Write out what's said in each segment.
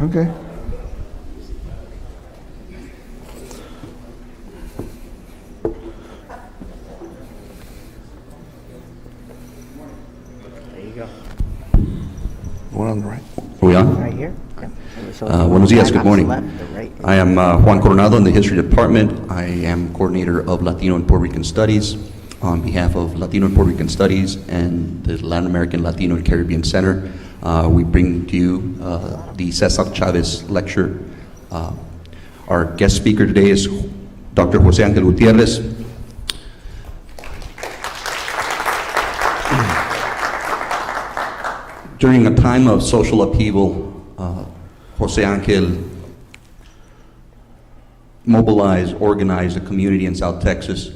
Okay. There you go. One on the right. Are we on? Right here? Yeah. So Buenos dias, good left, morning. left, the right. I am Juan Coronado in the History Department. I am coordinator of Latino and Puerto Rican Studies on behalf of Latino and Puerto Rican Studies and the Latin American, Latino, and Caribbean Center. We bring to you the Cesar Chavez Lecture. Our guest speaker today is Dr. José Ángel Gutiérrez. During a time of social upheaval, José Ángel mobilized, organized a community in South Texas.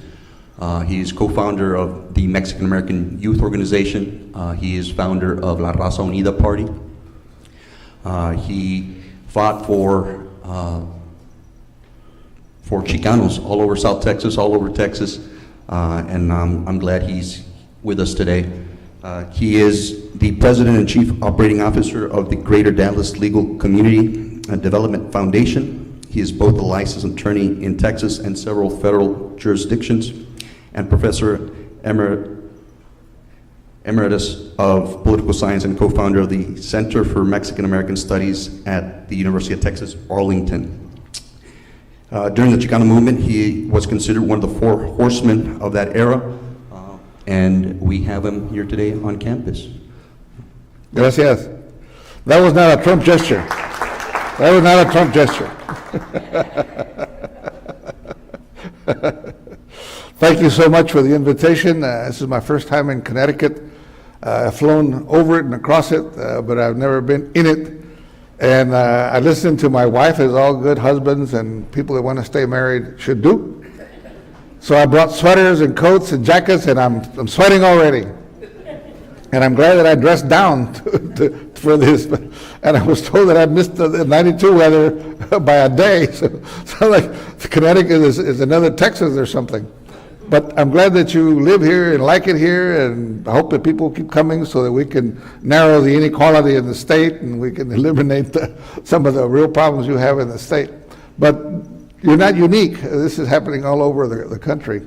He's co-founder of the Mexican American Youth Organization. He is founder of La Raza Unida Party. He fought for Chicanos all over South Texas, all over Texas, and I'm glad he's with us today. He is the President and Chief Operating Officer of the Greater Dallas Legal Community and Development Foundation. He is both a licensed attorney in Texas and several federal jurisdictions, and Professor Emeritus of Political Science and co-founder of the Center for Mexican American Studies at the University of Texas, Arlington. During the Chicano movement, he was considered one of the four horsemen of that era, and we have him here today on campus. Gracias. That was not a Trump gesture. That was not a Trump gesture. Thank you so much for the invitation. This is my first time in Connecticut. I've flown over it and across it, but I've never been in it. And I listened to my wife, as all good husbands and people that want to stay married should do. So I brought sweaters and coats and jackets, and I'm sweating already. And I'm glad that I dressed down for this. And I was told that I missed the 92 weather by a day. So like Connecticut is another Texas or something. But I'm glad that you live here and like it here, and I hope that people keep coming so that we can narrow the inequality in the state and we can eliminate some of the real problems you have in the state. But you're not unique. This is happening all over the country.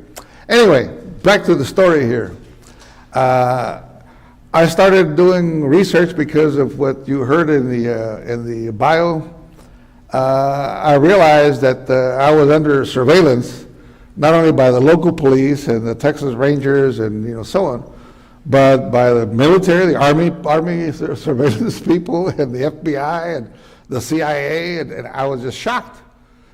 Anyway, back to the story here. I started doing research because of what you heard in the bio. I realized that I was under surveillance, not only by the local police and the Texas Rangers and so on, but by the military, the Army surveillance people, and the FBI and the CIA, and I was just shocked.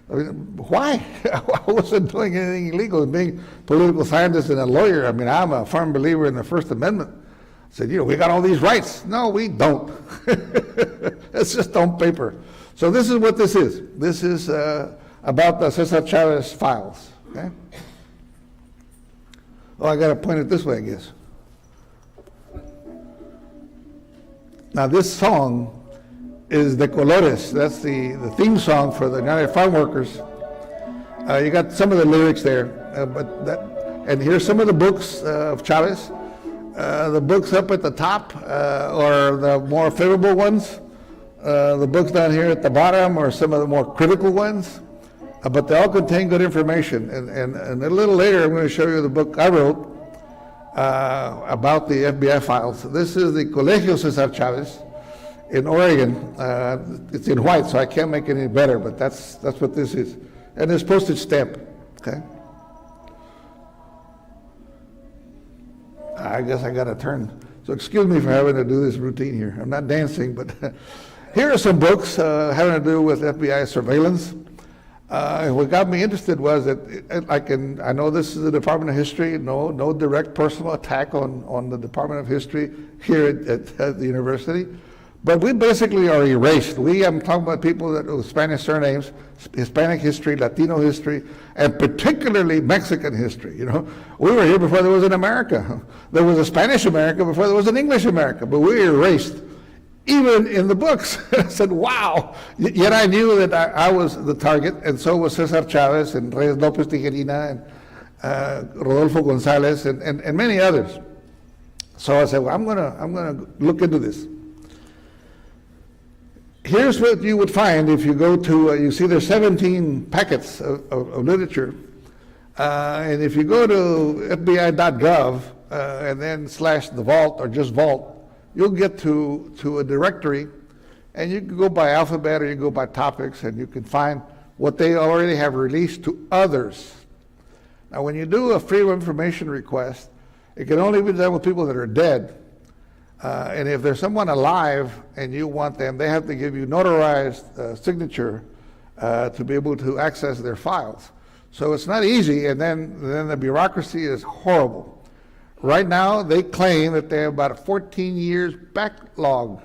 I mean, why? I wasn't doing anything illegal. Being a political scientist and a lawyer, I mean, I'm a firm believer in the First Amendment. I said, we got all these rights. No, we don't. It's just on paper. So this is what this is. This is about the Cesar Chavez files. Okay? Oh, I got to point it this way, I guess. Now, this song is De Colores. That's the theme song for the United Farm Workers. You got some of the lyrics there, and here's some of the books of Chavez. The books up at the top are the more favorable ones. The books down here at the bottom are some of the more critical ones, but they all contain good information. And a little later, I'm going to show you the book I wrote about the FBI files. This is the Colegio Cesar Chavez in Oregon. It's in white, so I can't make it any better, but that's what this is. And it's postage stamp, okay? I guess I got to turn. So excuse me for having to do this routine here. I'm not dancing, but here are some books having to do with FBI surveillance. What got me interested was that I know this is the Department of History, no direct personal attack on the Department of History here at the university, but we basically are erased. I'm talking about people with Spanish surnames, Hispanic history, Latino history, and particularly Mexican history. We were here before there was an America. There was a Spanish America before there was an English America, but we were erased, even in the books. I said, wow. Yet I knew that I was the target, and so was Cesar Chavez and Reyes Lopez Tijerina and Rodolfo Gonzalez and many others. So I said, well, I'm gonna look into this. Here's what you would find if you go to, you see there's 17 packets of literature. And if you go to FBI.gov and then / the vault or just vault, you'll get to a directory, and you can go by alphabet or you can go by topics, and you can find what they already have released to others. Now, when you do a freedom of information request, it can only be done with people that are dead. And if there's someone alive and you want them, they have to give you notarized signature to be able to access their files. So it's not easy, and then the bureaucracy is horrible. Right now, they claim that they have about a 14 years backlog.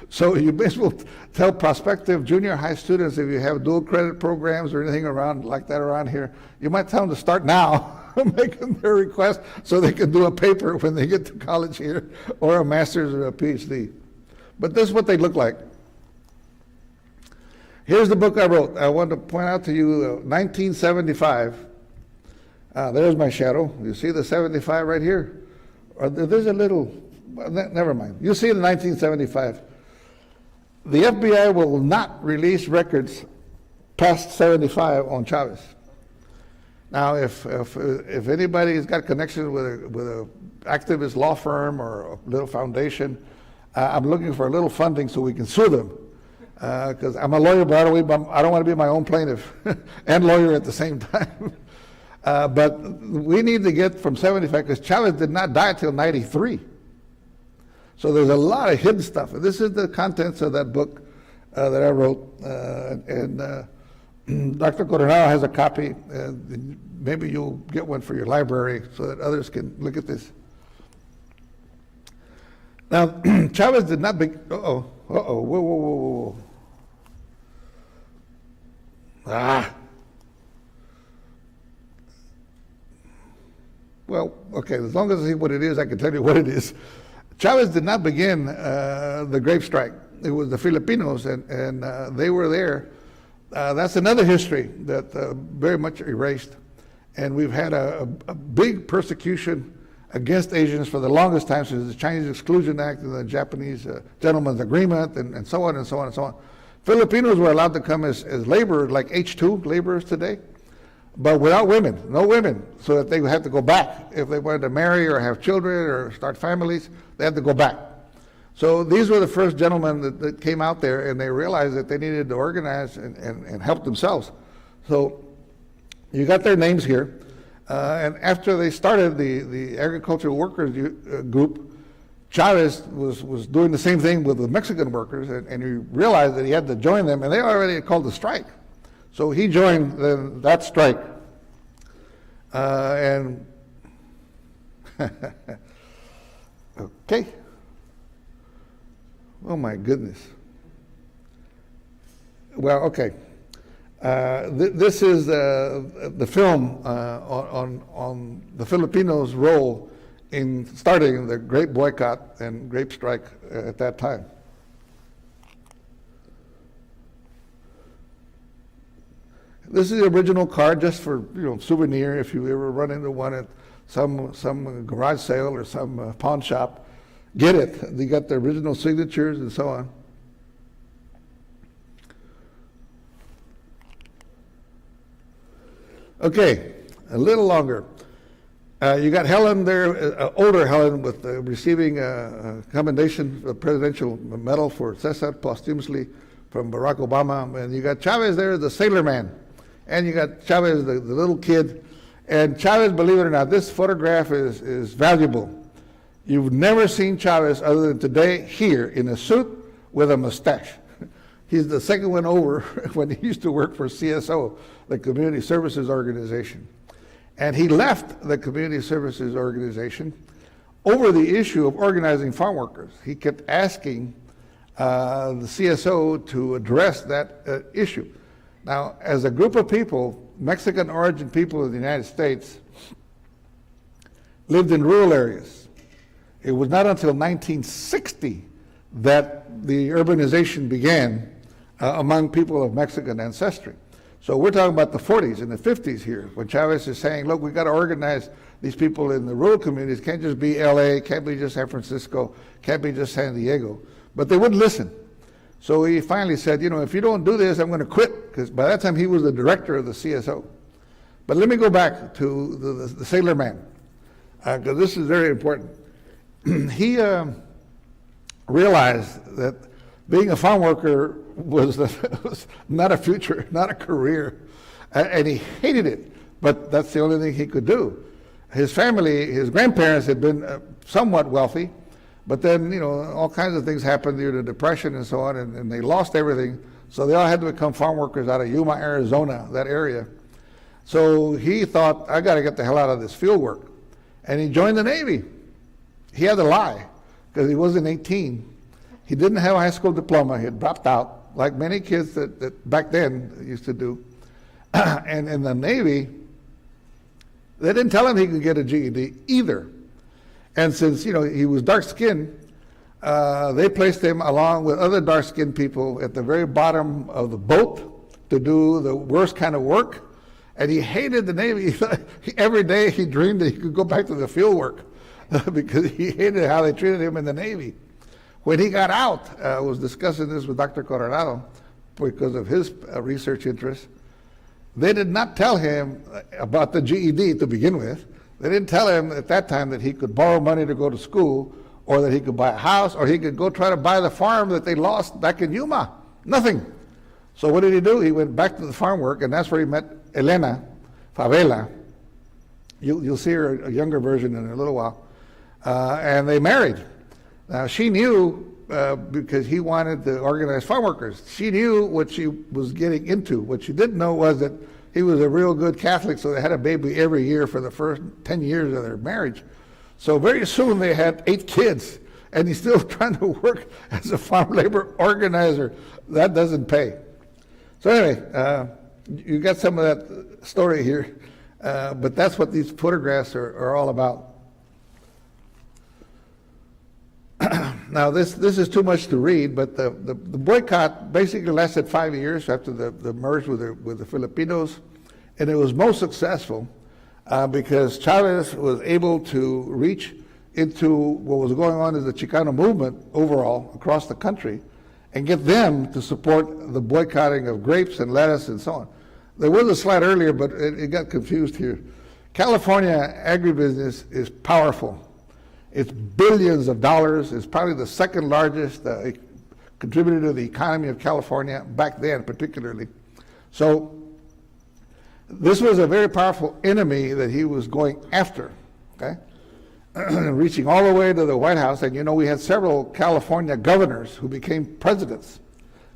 So you may as well tell prospective junior high students, if you have dual credit programs or anything around like that around here, you might tell them to start now making their request so they can do a paper when they get to college here, or a master's or a PhD. But this is what they look like. Here's the book I wrote. I want to point out to you 1975. There's my shadow. You see the 75 right here? Or there's a little, never mind. You see the 1975. The FBI will not release records past 75 on Chavez. Now, if anybody's got connections with a activist law firm or a little foundation, I'm looking for a little funding so we can sue them. Because I'm a lawyer, but I don't want to be my own plaintiff and lawyer at the same time. But we need to get from 75, because Chavez did not die till 93. So there's a lot of hidden stuff. And this is the contents of that book that I wrote. And Dr. Coronado has a copy. Maybe you'll get one for your library so that others can look at this. Now, Chavez did not be, whoa. Well, okay, as long as I see what it is, I can tell you what it is. Chavez did not begin the grape strike. It was the Filipinos, and they were there. That's another history that very much erased. And we've had a big persecution against Asians for the longest time, since the Chinese Exclusion Act and the Japanese Gentleman's Agreement, and so on and so on and so on. Filipinos were allowed to come as laborers, like H-2 laborers today, but without women, no women, so that they would have to go back. If they wanted to marry or have children or start families, they had to go back. So these were the first gentlemen that came out there, and they realized that they needed to organize and help themselves. So you got their names here. And after they started the agricultural workers group, Chavez was doing the same thing with the Mexican workers, and he realized that he had to join them, and they already had called the strike. So he joined that strike. And okay. Oh my goodness. Well, okay. This is the film on the Filipinos' role in starting the grape boycott and grape strike at that time. This is the original card, just for souvenir. If you ever run into one at some garage sale or some pawn shop, get it. They got the original signatures and so on. Okay, a little longer. You got Helen there, older Helen, with receiving a commendation, a presidential medal for Cesar posthumously from Barack Obama. And you got Chavez there, the sailor man. And you got Chavez, the little kid. And Chavez, believe it or not, this photograph is valuable. You've never seen Chavez other than today here in a suit with a mustache. He's the second one over when he used to work for CSO, the Community Services Organization. And he left the Community Services Organization over the issue of organizing farm workers. He kept asking the CSO to address that issue. Now, as a group of people, Mexican origin people of the United States lived in rural areas. It was not until 1960 that the urbanization began among people of Mexican ancestry. So we're talking about the 40s and the 50s here, when Chavez is saying, look, we've got to organize these people in the rural communities. Can't just be LA, can't be just San Francisco, can't be just San Diego. But they wouldn't listen. So he finally said, if you don't do this, I'm going to quit, because by that time he was the director of the CSO. But let me go back to the sailor man, because this is very important. He realized that being a farm worker was not a future, not a career, and he hated it, but that's the only thing he could do. His family, his grandparents had been somewhat wealthy, but then, all kinds of things happened due to depression and so on, and they lost everything, so they all had to become farm workers out of Yuma, Arizona, that area. So he thought, I got to get the hell out of this field work, and he joined the Navy. He had to lie, because he wasn't 18. He didn't have a high school diploma. He had dropped out, like many kids that back then used to do. And in the Navy, they didn't tell him he could get a GED either. And since, he was dark-skinned, they placed him along with other dark-skinned people at the very bottom of the boat to do the worst kind of work. And he hated the Navy. Every day he dreamed that he could go back to the field work because he hated how they treated him in the Navy. When he got out, I was discussing this with Dr. Coronado because of his research interests. They did not tell him about the GED to begin with. They didn't tell him at that time that he could borrow money to go to school, or that he could buy a house, or he could go try to buy the farm that they lost back in Yuma. Nothing. So what did he do? He went back to the farm work, and that's where he met Elena Favela. You'll see her, a younger version, in a little while. And they married. Now, she knew, because he wanted to organize farm workers, she knew what she was getting into. What she didn't know was that he was a real good Catholic, so they had a baby every year for the first 10 years of their marriage. So very soon they had 8 kids, and he's still trying to work as a farm labor organizer. That doesn't pay. So anyway, you got some of that story here, but that's what these photographs are all about. Now, this is too much to read, but the boycott basically lasted 5 years after the merge with the Filipinos, and it was most successful because Chavez was able to reach into what was going on as the Chicano movement overall across the country and get them to support the boycotting of grapes and lettuce and so on. There was a slide earlier, but it got confused here. California agribusiness is powerful. It's billions of dollars. It's probably the second largest contributor to the economy of California back then, particularly. So this was a very powerful enemy that he was going after, okay? Reaching all the way to the White House. And we had several California governors who became presidents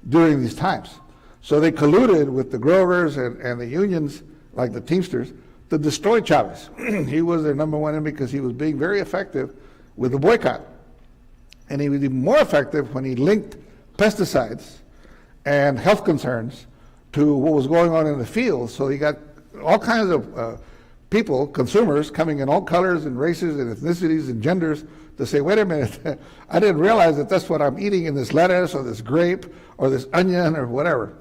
during these times. So they colluded with the growers and the unions, like the Teamsters, to destroy Chavez. He was their number one enemy because he was being very effective with the boycott. And he was even more effective when he linked pesticides and health concerns to what was going on in the field. So he got all kinds of people, consumers, coming in all colors and races and ethnicities and genders to say, wait a minute, I didn't realize that that's what I'm eating in this lettuce or this grape or this onion or whatever.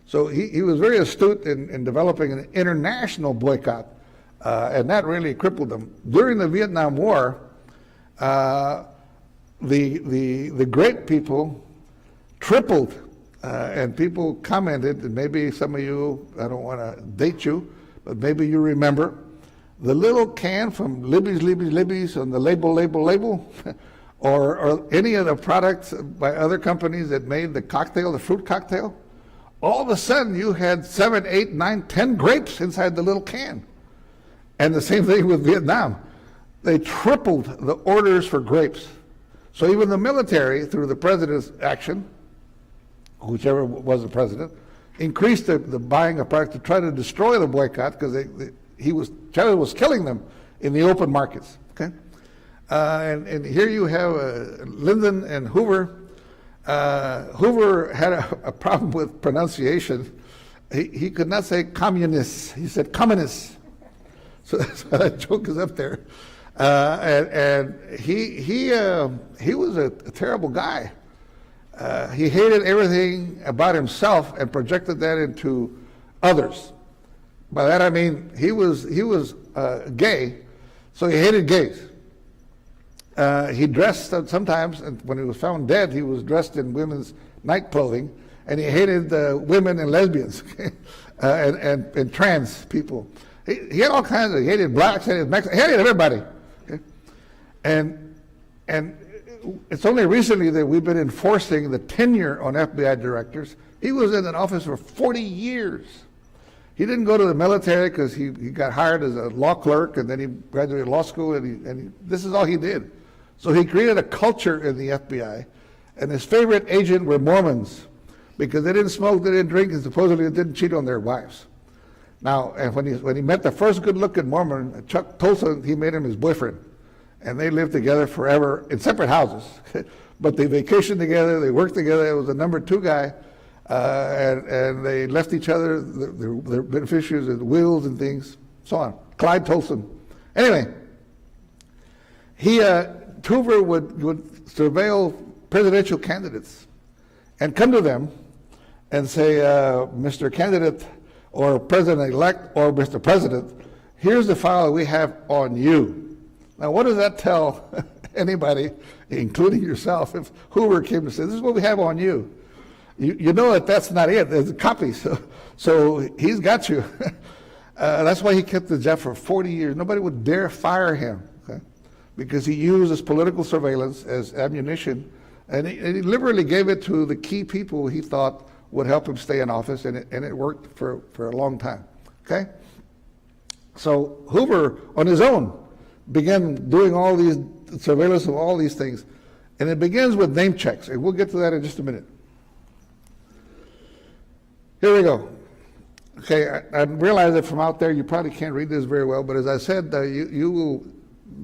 So he was very astute in developing an international boycott, and that really crippled him. During the Vietnam War, the grape people tripled, and people commented, and maybe some of you, I don't want to date you, but maybe you remember, the little can from Libby's on the label, or any of the products by other companies that made the cocktail, the fruit cocktail, all of a sudden you had 7, 8, 9, 10 grapes inside the little can. And the same thing with Vietnam. They tripled the orders for grapes. So even the military, through the president's action, whichever was the president, increased the buying of products to try to destroy the boycott because Chavez was killing them in the open markets. Okay, and here you have Lyndon and Hoover. Hoover had a problem with pronunciation. He could not say communists. He said communists. So that's why that joke is up there. And he was a terrible guy. He hated everything about himself and projected that into others. By that I mean he was gay, so he hated gays. He dressed sometimes, and when he was found dead, he was dressed in women's night clothing, and he hated women and lesbians and trans people. He had all kinds of, he hated blacks, hated Mexicans, he hated everybody. Okay? And it's only recently that we've been enforcing the tenure on FBI directors. He was in an office for 40 years. He didn't go to the military because he got hired as a law clerk, and then he graduated law school, and this is all he did. So he created a culture in the FBI, and his favorite agent were Mormons, because they didn't smoke, they didn't drink, and supposedly they didn't cheat on their wives. Now, and when he met the first good-looking Mormon, Chuck Tolson, he made him his boyfriend, and they lived together forever in separate houses. But they vacationed together, they worked together. It was the number 2 guy. And they left each other their beneficiaries and wills and things, so on. Clyde Tolson. Anyway, Hoover would surveil presidential candidates and come to them and say, Mr. Candidate or President-elect or Mr. President, here's the file we have on you. Now, what does that tell anybody, including yourself, if Hoover came to say, this is what we have on you? You know that that's not it. There's a copy, so he's got you. That's why he kept the job for 40 years. Nobody would dare fire him, okay? Because he used his political surveillance as ammunition, and he liberally gave it to the key people he thought would help him stay in office, and it worked for a long time, okay? So Hoover, on his own, began doing all these surveillance of all these things, and it begins with name checks, and we'll get to that in just a minute. Here we go. Okay, I realize that from out there you probably can't read this very well, but as I said, you will,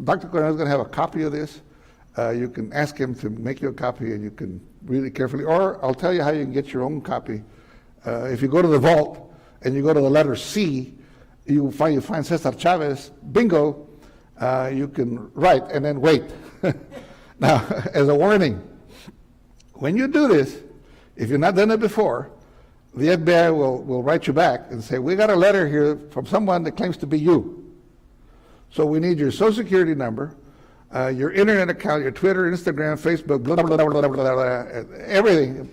Dr. Coronel is going to have a copy of this. You can ask him to make you a copy, and you can read it carefully, or I'll tell you how you can get your own copy. If you go to the vault and you go to the letter C, you find Cesar Chavez, bingo, you can write and then wait. Now, as a warning, when you do this, if you've not done it before, the FBI will write you back and say, we got a letter here from someone that claims to be you. So we need your social security number, your internet account, your Twitter, Instagram, Facebook, blah, blah, blah, blah, blah, blah, blah, everything,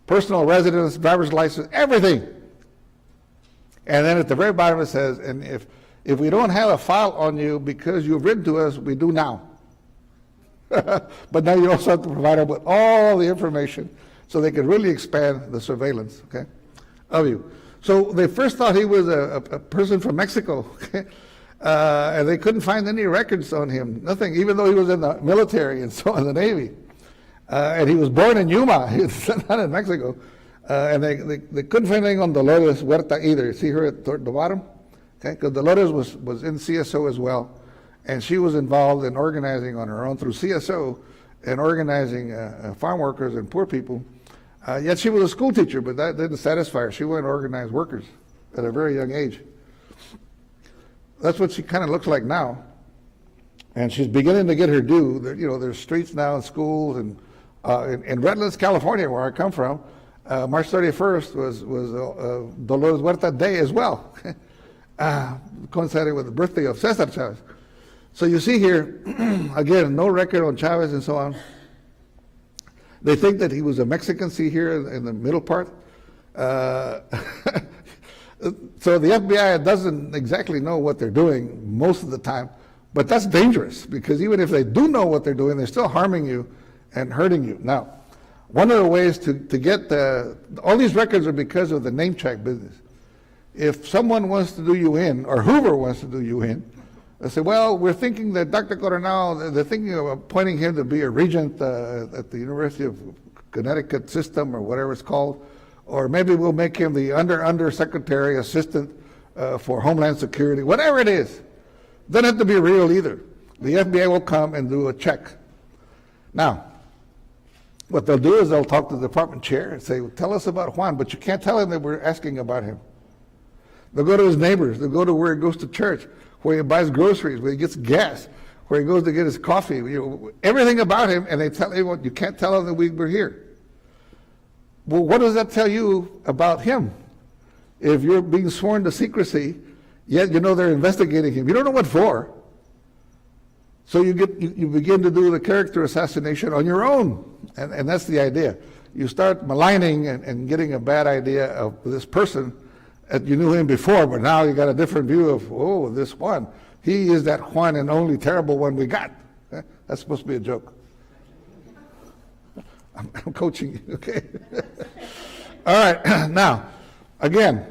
personal residence, driver's license, everything. And then at the very bottom it says, and if we don't have a file on you because you've written to us, we do now. But now you also have to provide them with all the information so they could really expand the surveillance, okay, of you. So they first thought he was a person from Mexico, okay? And they couldn't find any records on him, nothing, even though he was in the military and so on, the Navy. And he was born in Yuma, he's not in Mexico. And they couldn't find anything on Dolores Huerta either. See her at the bottom? Okay, because Dolores was in CSO as well. And she was involved in organizing on her own through CSO and organizing farm workers and poor people. Yet she was a school teacher, but that didn't satisfy her. She wanted to organize workers at a very young age. That's what she kind of looks like now. And she's beginning to get her due. You know, there's streets now and schools. And in Redlands, California, where I come from, March 31st was Dolores Huerta Day as well, coinciding with the birthday of Cesar Chavez. So you see here, again, no record on Chavez and so on. They think that he was a Mexican, see here in the middle part. So the FBI doesn't exactly know what they're doing most of the time, but that's dangerous because even if they do know what they're doing, they're still harming you and hurting you. Now, one of the ways to get all these records are because of the name check business. If someone wants to do you in, or Hoover wants to do you in, they say, well, we're thinking that Dr. Coronel, they're thinking of appointing him to be a regent at the University of Connecticut system or whatever it's called, or maybe we'll make him the under-secretary assistant for Homeland Security, whatever it is. Doesn't have to be real either. The FBI will come and do a check. Now, what they'll do is they'll talk to the department chair and say, well, tell us about Juan, but you can't tell him that we're asking about him. They'll go to his neighbors. They'll go to where he goes to church, where he buys groceries, where he gets gas, where he goes to get his coffee, everything about him, and they tell him, you can't tell him that we were here. Well, what does that tell you about him? If you're being sworn to secrecy, yet you know they're investigating him. You don't know what for. So you begin to do the character assassination on your own, and that's the idea. you start maligning and getting a bad idea of this person that you knew him before, but now you got a different view of, oh, this Juan. He is that Juan and only terrible one we got. That's supposed to be a joke. I'm coaching you, okay? All right, now, again,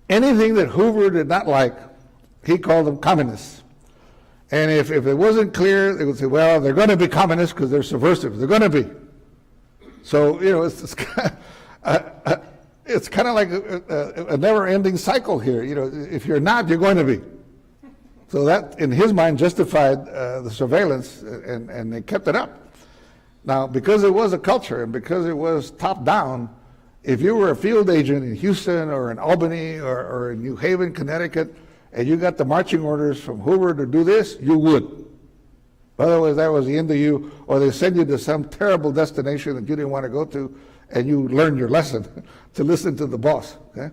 anything that Hoover did not like, he called them communists. And if it wasn't clear, they would say, well, they're going to be communists because they're subversive. They're going to be. So, it's kind of like a never-ending cycle here. If you're not, you're going to be. So that, in his mind, justified the surveillance, and they kept it up. Now, because it was a culture and because it was top-down, if you were a field agent in Houston or in Albany or in New Haven, Connecticut, and you got the marching orders from Hoover to do this, you would. Otherwise, that was the end of you, or they send you to some terrible destination that you didn't want to go to, and you learned your lesson to listen to the boss. Okay?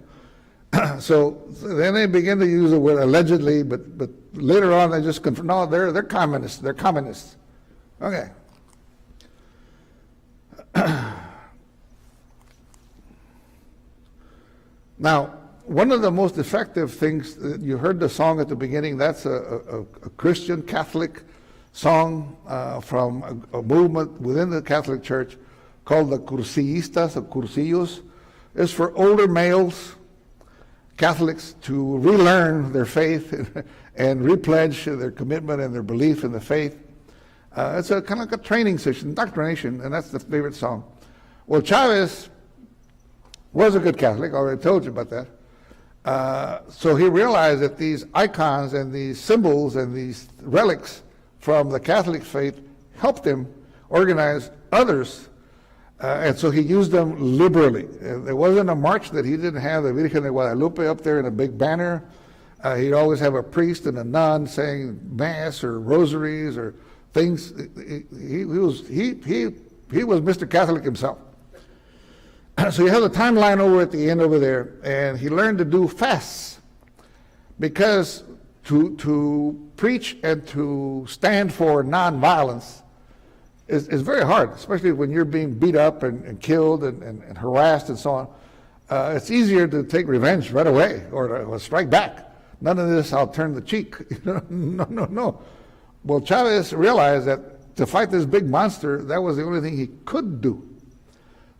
So then they begin to use the word allegedly, but later on they just confirm, no, they're communists. They're communists. Okay. Now, one of the most effective things, you heard the song at the beginning, that's a Christian Catholic song from a movement within the Catholic Church called the Cursillistas or Cursillos. It's for older males, Catholics, to relearn their faith and repledge their commitment and their belief in the faith. It's a kind of like a training session, indoctrination, and that's the favorite song. Well, Chavez was a good Catholic, I already told you about that. So he realized that these icons and these symbols and these relics from the Catholic faith helped him organize others, and so he used them liberally. There wasn't a march that he didn't have the Virgen de Guadalupe up there in a big banner. He'd always have a priest and a nun saying mass or rosaries or things. He was Mr. Catholic himself. So you have the timeline over at the end over there, and he learned to do fasts, because to preach and to stand for nonviolence is very hard, especially when you're being beat up and killed and harassed and so on. It's easier to take revenge right away or to strike back. None of this, I'll turn the cheek. No. Well, Chavez realized that to fight this big monster, that was the only thing he could do.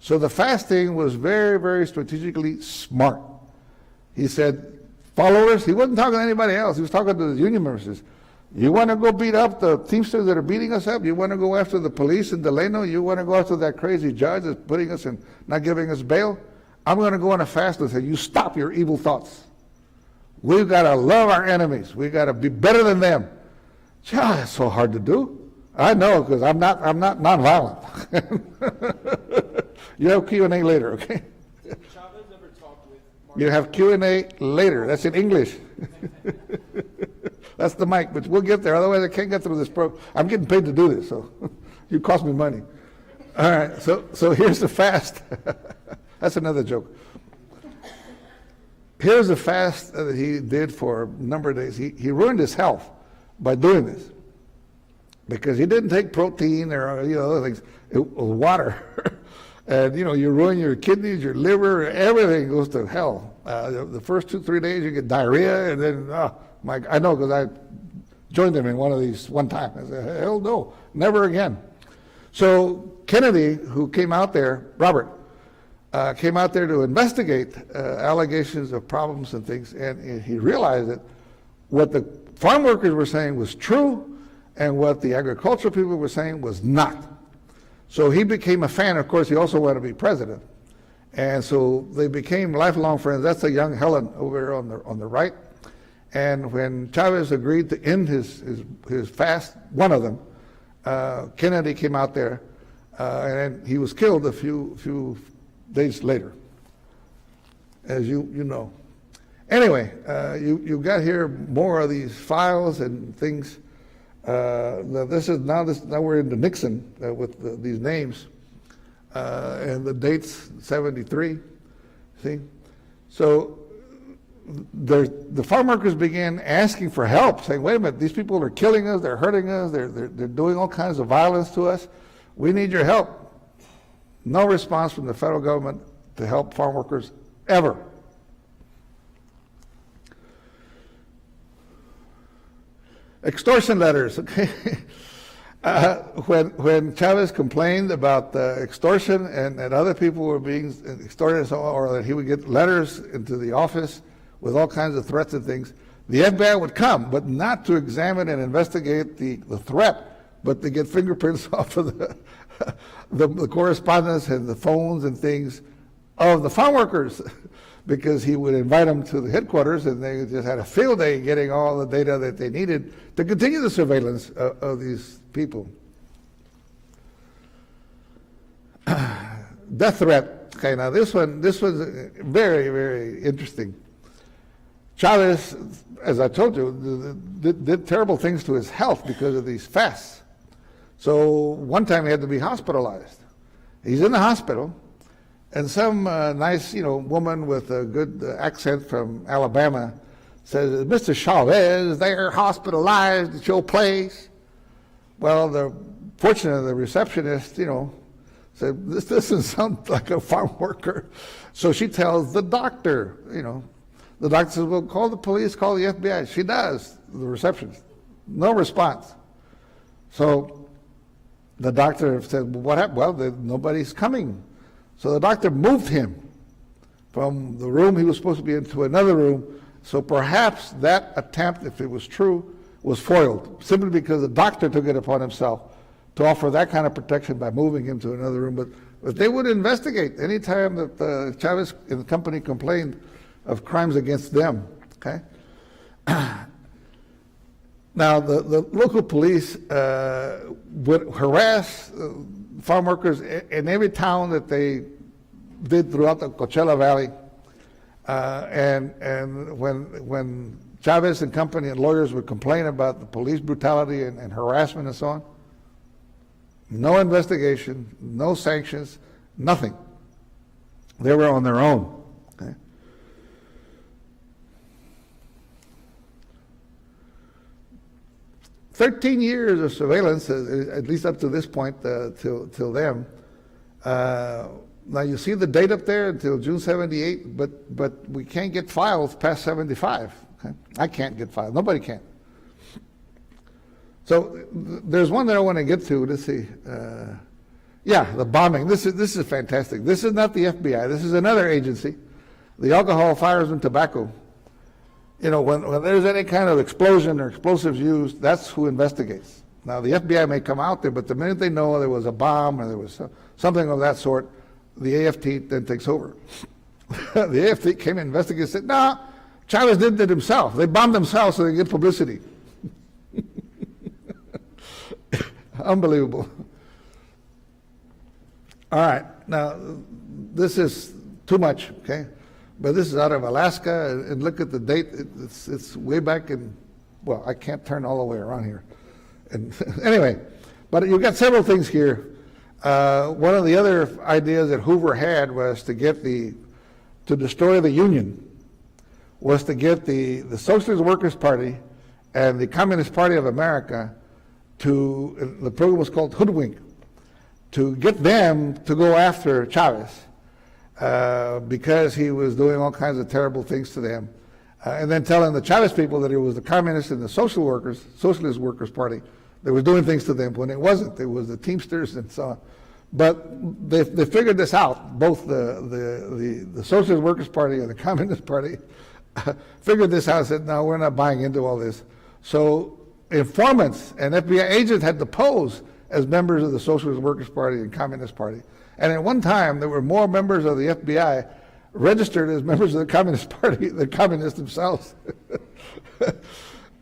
So the fasting was very, very strategically smart. He said, followers, he wasn't talking to anybody else. He was talking to the union members. He says, you want to go beat up the Teamsters that are beating us up? You want to go after the police in Delano? You want to go after that crazy judge that's putting us in, not giving us bail? I'm going to go on a fast and say, you stop your evil thoughts. We've got to love our enemies. We've got to be better than them. Yeah, that's so hard to do. I know, because I'm not nonviolent. You have Q&A later, okay? Chavez ever talked with You have Q&A later. That's in English. That's the mic, but we'll get there. Otherwise, I can't get through this program. I'm getting paid to do this, so you cost me money. All right, so here's the fast. That's another joke. Here's the fast that he did for a number of days. He ruined his health by doing this, because he didn't take protein or other things. It was water. And you ruin your kidneys, your liver, everything goes to hell. The first 2-3 days you get diarrhea, and then I know, because I joined him in one of these one time. I said, hell no, never again. So Kennedy, who came out there, Robert, came out there to investigate allegations of problems and things, and he realized that what the farm workers were saying was true, and what the agricultural people were saying was not. So he became a fan. Of course, he also wanted to be president. And so they became lifelong friends. That's a young Helen over there on the right. And when Chavez agreed to end his fast, one of them, Kennedy came out there, and he was killed a few days later, as you know. Anyway, you got here more of these files and things. Now we're into Nixon with these names, and the dates 73. See, so the farm workers began asking for help, saying, "Wait a minute, these people are killing us, they're hurting us, they're doing all kinds of violence to us. We need your help." No response from the federal government to help farm workers ever. Extortion letters, okay? When Chavez complained about extortion and other people were being extorted, or that he would get letters into the office with all kinds of threats and things, the FBI would come, but not to examine and investigate the threat, but to get fingerprints off of the correspondence and the phones and things of the farm workers, because he would invite them to the headquarters and they just had a field day getting all the data that they needed to continue the surveillance of these people. Death threat. Okay, now this was very, very interesting. Chavez, as I told you, did terrible things to his health because of these fasts. So one time he had to be hospitalized. He's in the hospital, and some nice, woman with a good accent from Alabama says, "Mr. Chavez, they're hospitalized at your place." Well, fortunately, the receptionist, said, this doesn't sound like a farm worker. So she tells the doctor, The doctor says, "Well, call the police, call the FBI." She does, the receptionist. No response. So the doctor said, "Well, what happened?" "Well, nobody's coming." So the doctor moved him from the room he was supposed to be in to another room. So perhaps that attempt, if it was true, was foiled, simply because the doctor took it upon himself to offer that kind of protection by moving him to another room. But they would investigate any time that Chavez and the company complained of crimes against them, okay? Now, the local police would harass farm workers in every town that they did throughout the Coachella Valley. And when Chavez and company and lawyers would complain about the police brutality and harassment and so on, no investigation, no sanctions, nothing. They were on their own. Okay? "13 years of surveillance, at least up to this point, till then. Now you see the date up there until June 78, but we can't get files past 75. Okay? I can't get files. Nobody can. So there's one that I want to get to. Let's see. Yeah, the bombing. This is fantastic. This is not the FBI. This is another agency, the Alcohol, Fires, and Tobacco. When there's any kind of explosion or explosives used, that's who investigates. Now, the FBI may come out there, but the minute they know there was a bomb or there was something of that sort, the AFT then takes over. The AFT came and investigated and said, "No, Chavez did it himself. They bombed themselves so they get publicity." Unbelievable. All right, now, this is too much, okay? But this is out of Alaska, and look at the date. It's way back in, well, I can't turn all the way around here. And anyway, but you've got several things here. One of the other ideas that Hoover had was to destroy the Union, was to get the Socialist Workers' Party and the Communist Party of America the program was called Hoodwink, to get them to go after Chavez. Because he was doing all kinds of terrible things to them, and then telling the Chavez people that it was the communists and the Socialist Workers Party that was doing things to them when it wasn't. It was the Teamsters and so on. But they figured this out. Both the Socialist Workers Party and the Communist Party figured this out and said, "No, we're not buying into all this." So informants and FBI agents had to pose as members of the Socialist Workers Party and Communist Party. And at one time, there were more members of the FBI registered as members of the Communist Party than communists themselves.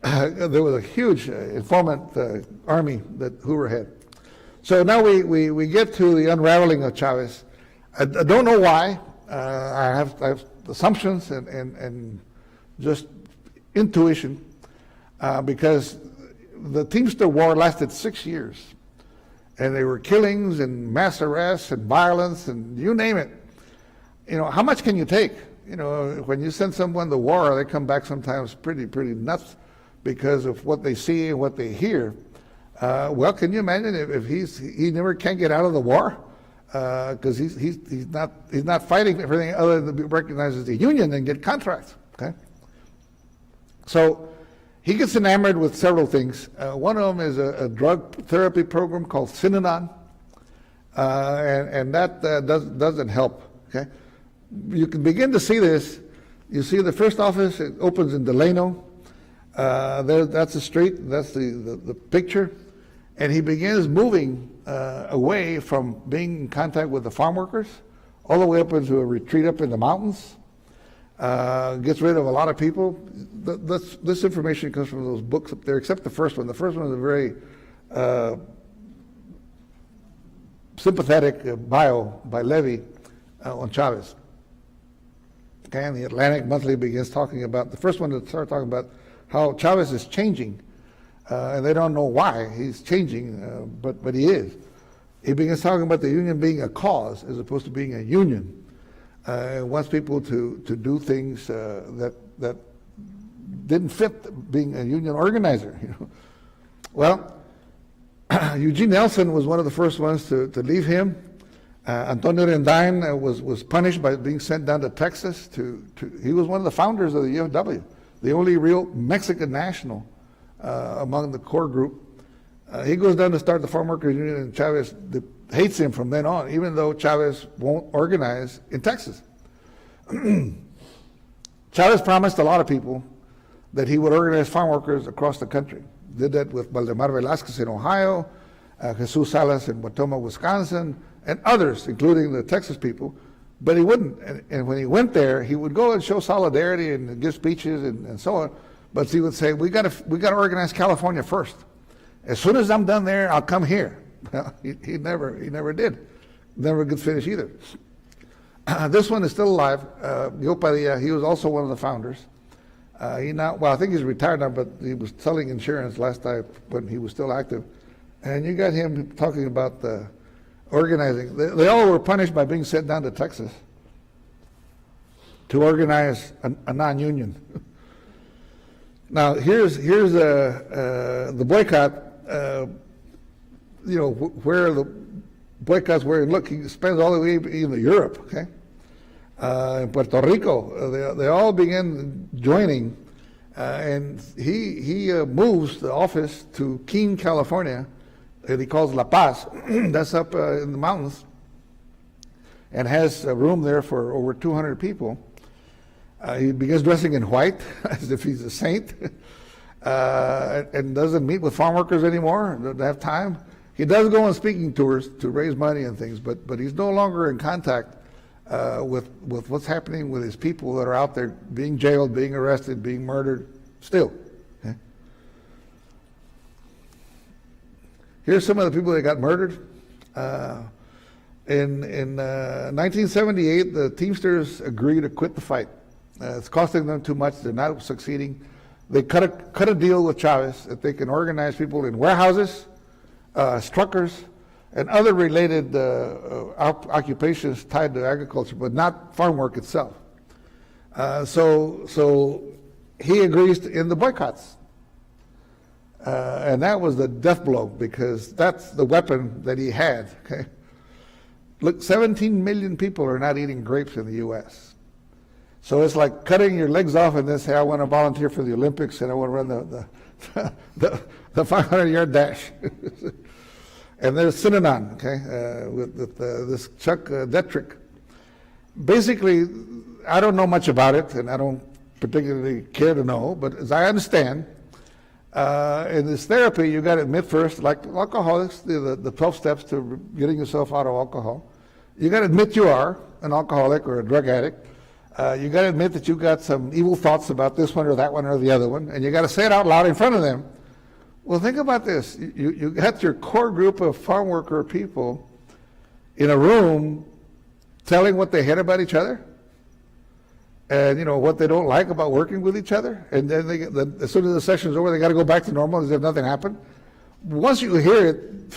There was a huge informant army that Hoover had. So now we get to the unraveling of Chavez. I don't know why. I have assumptions and just intuition, because the Teamster War lasted 6 years. And there were killings and mass arrests and violence and you name it. How much can you take? When you send someone to war, they come back sometimes pretty nuts because of what they see and what they hear. Well, can you imagine if he never can get out of the war? because he's not fighting for everything other than to be recognized as a union and get contracts. Okay, so he gets enamored with several things. One of them is a drug therapy program called Synanon, and that doesn't help. Okay, you can begin to see this. You see the first office, it opens in Delano. That's the street, that's the picture. And he begins moving away from being in contact with the farm workers, all the way up into a retreat up in the mountains. Gets rid of a lot of people. This information comes from those books up there, except the first one. The first one is a very sympathetic bio by Levy on Chavez. Okay, and the Atlantic Monthly begins talking about, the first one to start talking about how Chavez is changing, and they don't know why he's changing, but he is. He begins talking about the union being a cause as opposed to being a union. Wants people to do things that didn't fit being a union organizer. You know? Well, Eugene Nelson was one of the first ones to leave him. Antonio Rendain was punished by being sent down to Texas. He was one of the founders of the UFW, the only real Mexican national among the core group. He goes down to start the Farm Workers Union, and Chavez hates him from then on, even though Chavez won't organize in Texas. Chavez promised a lot of people that he would organize farm workers across the country. Did that with Valdemar Velazquez in Ohio, Jesus Salas in Watoma, Wisconsin, and others, including the Texas people, but he wouldn't. And when he went there, he would go and show solidarity and give speeches and so on, but he would say, we got to organize California first. As soon as I'm done there, I'll come here. Well, he never did. Never could finish either. This one is still alive. Gil Padilla, he was also one of the founders. I think he's retired now, but he was selling insurance last time when he was still active. And you got him talking about the organizing. They all were punished by being sent down to Texas to organize a non-union. Now, here's the boycott. Where the boycotts were. And look, he spends all the way in Europe. Okay, in Puerto Rico, they all began joining, and he moves the office to Keene, California, that he calls La Paz. That's up in the mountains, and has a room there for over 200 people. He begins dressing in white as if he's a saint. And doesn't meet with farm workers anymore, doesn't have time. He does go on speaking tours to raise money and things, but he's no longer in contact with what's happening with his people that are out there being jailed, being arrested, being murdered still. Okay? Here's some of the people that got murdered. In 1978, the Teamsters agreed to quit the fight. It's costing them too much. They're not succeeding. They cut a deal with Chavez that they can organize people in warehouses, truckers, and other related occupations tied to agriculture, but not farm work itself. So he agrees to end the boycotts. And that was the death blow, because that's the weapon that he had. Okay? Look, 17 million people are not eating grapes in the U.S. So it's like cutting your legs off and then say, I want to volunteer for the Olympics and I want to run the 500-yard dash. And there's Synanon, okay, with this Chuck Detrick. Basically, I don't know much about it, and I don't particularly care to know, but as I understand, in this therapy, you got to admit first, like alcoholics, the 12 steps to getting yourself out of alcohol. You got to admit you are an alcoholic or a drug addict. You got to admit that you got some evil thoughts about this one or that one or the other one, and you got to say it out loud in front of them. Well, think about this. You got your core group of farm worker people in a room telling what they hate about each other and, what they don't like about working with each other. And then as soon as the session's over, they got to go back to normal as if nothing happened. Once you hear it,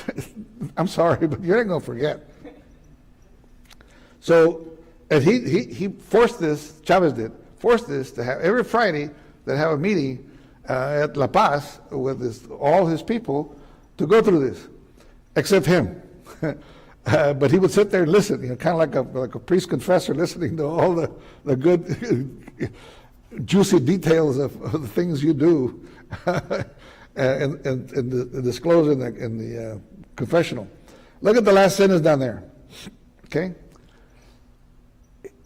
I'm sorry, but you're not going to forget. So, and he forced this, Chavez did, forced this to have, every Friday, they'd have a meeting at La Paz with all his people to go through this, except him. But he would sit there and listen, kind of like a priest confessor listening to all the good, juicy details of the things you do and disclose in the confessional. Look at the last sentence down there. Okay?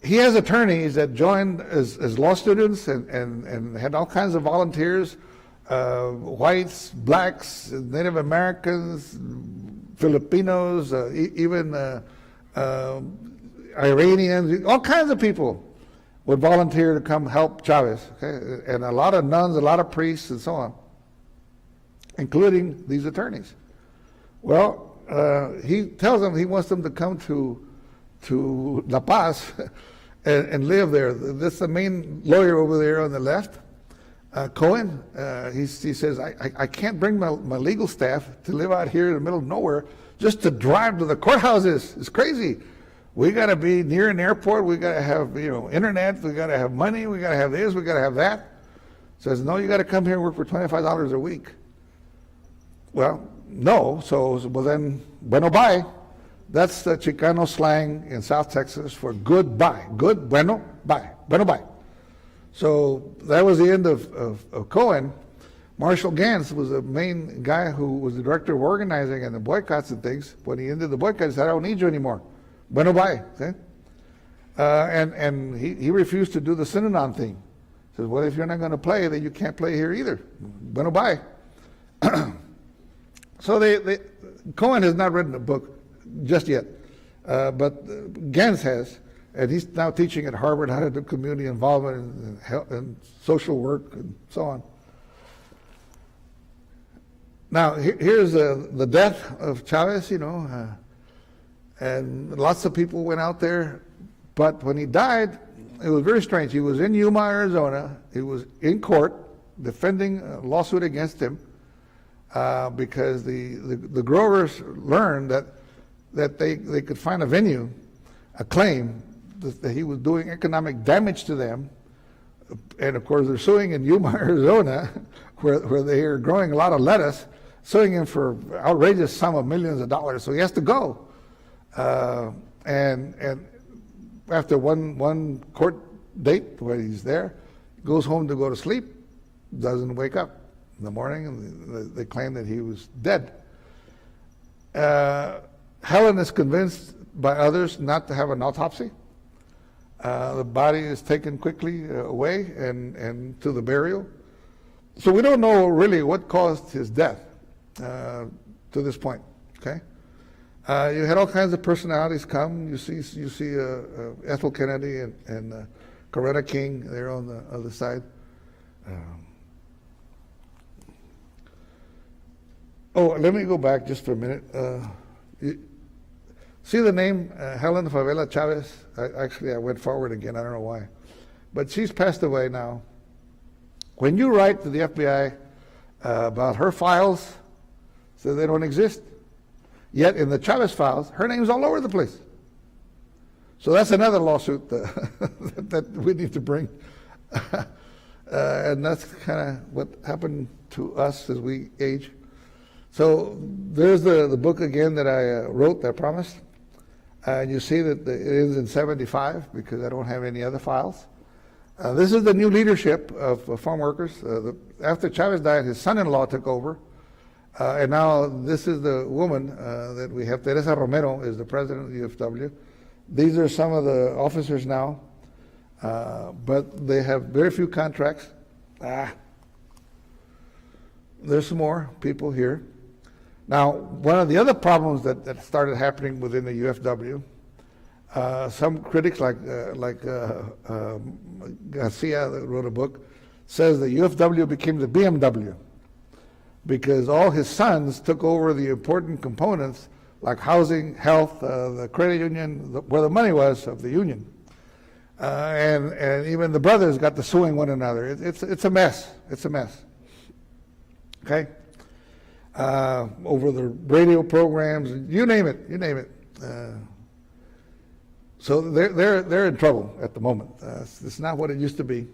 He has attorneys that joined as law students and had all kinds of volunteers, whites, blacks, Native Americans, Filipinos, even Iranians, all kinds of people would volunteer to come help Chavez, okay? And a lot of nuns, a lot of priests, and so on, including these attorneys. Well, he tells them he wants them to come to La Paz and live there. This is the main lawyer over there on the left, Cohen. He says, I can't bring my legal staff to live out here in the middle of nowhere just to drive to the courthouses. It's crazy. We got to be near an airport. We got to have internet. We got to have money. We got to have this. We got to have that. Says, no, you got to come here and work for $25 a week. Well, no. So well then, bueno, bye. That's the Chicano slang in South Texas for goodbye. Good, bueno, bye. Bueno, bye. So that was the end of Cohen. Marshall Gantz was the main guy who was the director of organizing and the boycotts and things. When he ended the boycott, he said, I don't need you anymore. Bueno, bye. Okay? And he refused to do the synonym thing. He says, well, if you're not going to play, then you can't play here either. Bueno, bye. So Cohen has not written a book just yet, but Gantz has, and he's now teaching at Harvard how to do community involvement and social work and so on. Now, here's the death of Chavez, and lots of people went out there, but when he died, it was very strange. He was in Yuma, Arizona. He was in court defending a lawsuit against him because the growers learned that they could find a venue, a claim that he was doing economic damage to them. And of course, they're suing in Yuma, Arizona, where they are growing a lot of lettuce, suing him for outrageous sum of millions of dollars. So he has to go. And after one court date where he's there, goes home to go to sleep, doesn't wake up in the morning, and they claim that he was dead. Helen is convinced by others not to have an autopsy. The body is taken quickly away and to the burial. So we don't know really what caused his death to this point. Okay, you had all kinds of personalities come. You see Ethel Kennedy and Coretta King there on the other side. Let me go back just for a minute. See the name Helen Favela Chavez? I went forward again. I don't know why. But she's passed away now. When you write to the FBI about her files, so they don't exist. Yet in the Chavez files, her name's all over the place. So that's another lawsuit that we need to bring. And that's kind of what happened to us as we age. So there's the book again that I wrote, that I promised. And you see that it ends in 75 because I don't have any other files. This is the new leadership of farm workers. After Chavez died, his son-in-law took over. And now this is the woman that we have. Teresa Romero is the president of the UFW. These are some of the officers now, but they have very few contracts. There's some more people here. Now, one of the other problems that started happening within the UFW, some critics like Garcia, that wrote a book, says the UFW became the BMW because all his sons took over the important components like housing, health, the credit union, where the money was of the union. And even the brothers got to suing one another. It's a mess. It's a mess. Okay? Over the radio programs, you name it, so they're in trouble at the moment. It's not what it used to be.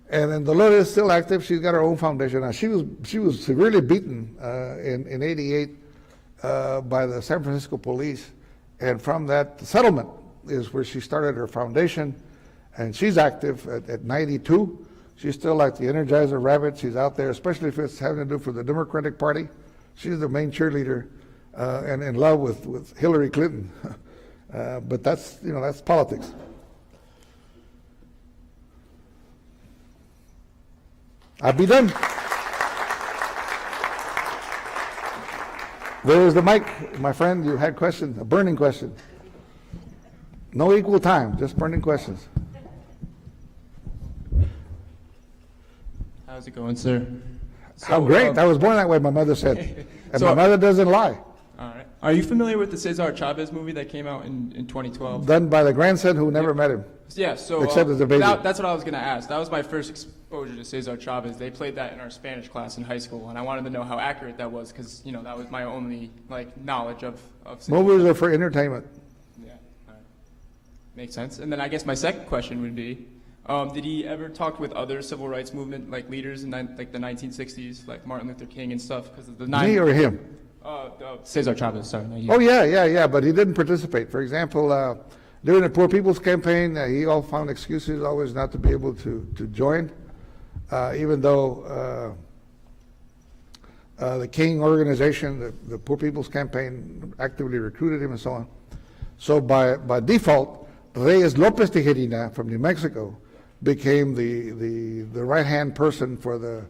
And then Dolores is still active. She's got her own foundation now. She was severely beaten in '88 by the San Francisco police. And from that settlement is where she started her foundation. And she's active at 92. She's still like the Energizer Rabbit. She's out there, especially if it's having to do for the Democratic Party. She's the main cheerleader and in love with Hillary Clinton. But that's, that's politics. I'll be done. There's the mic, my friend. You had questions, a burning question. No equal time, just burning questions. How's it going, sir? How great. I was born that way, my mother said. And So- my mother doesn't lie. All right. Are you familiar with the Cesar Chavez movie that came out in 2012? Done by the grandson who never met him. Yeah, so Except as a baby. that's what I was going to ask. That was my first exposure to Cesar Chavez. They played that in our Spanish class in high school, and I wanted to know how accurate that was because, that was my only, knowledge of Cesar. Movies are for entertainment. Yeah, all right. Makes sense. And then I guess my second question would be, did he ever talk with other civil rights movement leaders in the 1960s, like Martin Luther King and stuff? Because of the Me or him? Cesar Chavez, sorry. Not you. Oh, yeah, but he didn't participate. For example, during the Poor People's Campaign, he all found excuses always not to be able to join, even though the King organization, the Poor People's Campaign, actively recruited him and so on. So by default, Reyes Lopez Tijerina from New Mexico became the right-hand person for the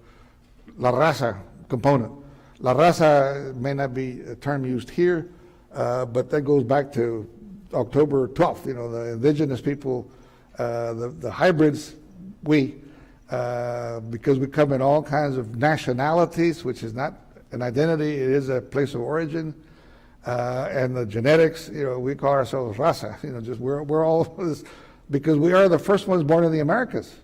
La Raza component. La Raza may not be a term used here, but that goes back to October 12th, the indigenous people, the hybrids, because we come in all kinds of nationalities, which is not an identity, it is a place of origin, and the genetics, we call ourselves raza, we're all this, because we are the first ones born in the Americas.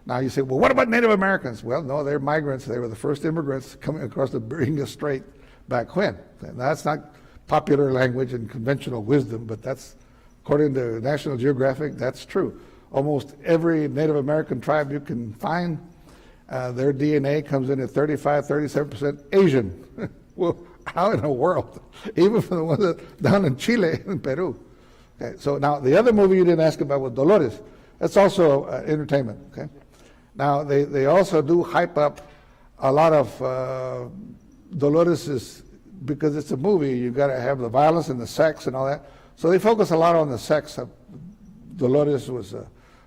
Now you say, well, what about Native Americans? Well, no, they're migrants. They were the first immigrants coming across the Bering Strait back when. And that's not popular language and conventional wisdom, but that's, according to National Geographic, that's true. Almost every Native American tribe you can find, their DNA comes in at 35, 37% Asian. Well, how in the world? Even for the ones that down in Chile and Peru. Okay, so now the other movie you didn't ask about was Dolores. That's also entertainment, okay? Now, they also do hype up a lot of Dolores, because it's a movie, you got to have the violence and the sex and all that. So they focus a lot on the sex. Dolores was an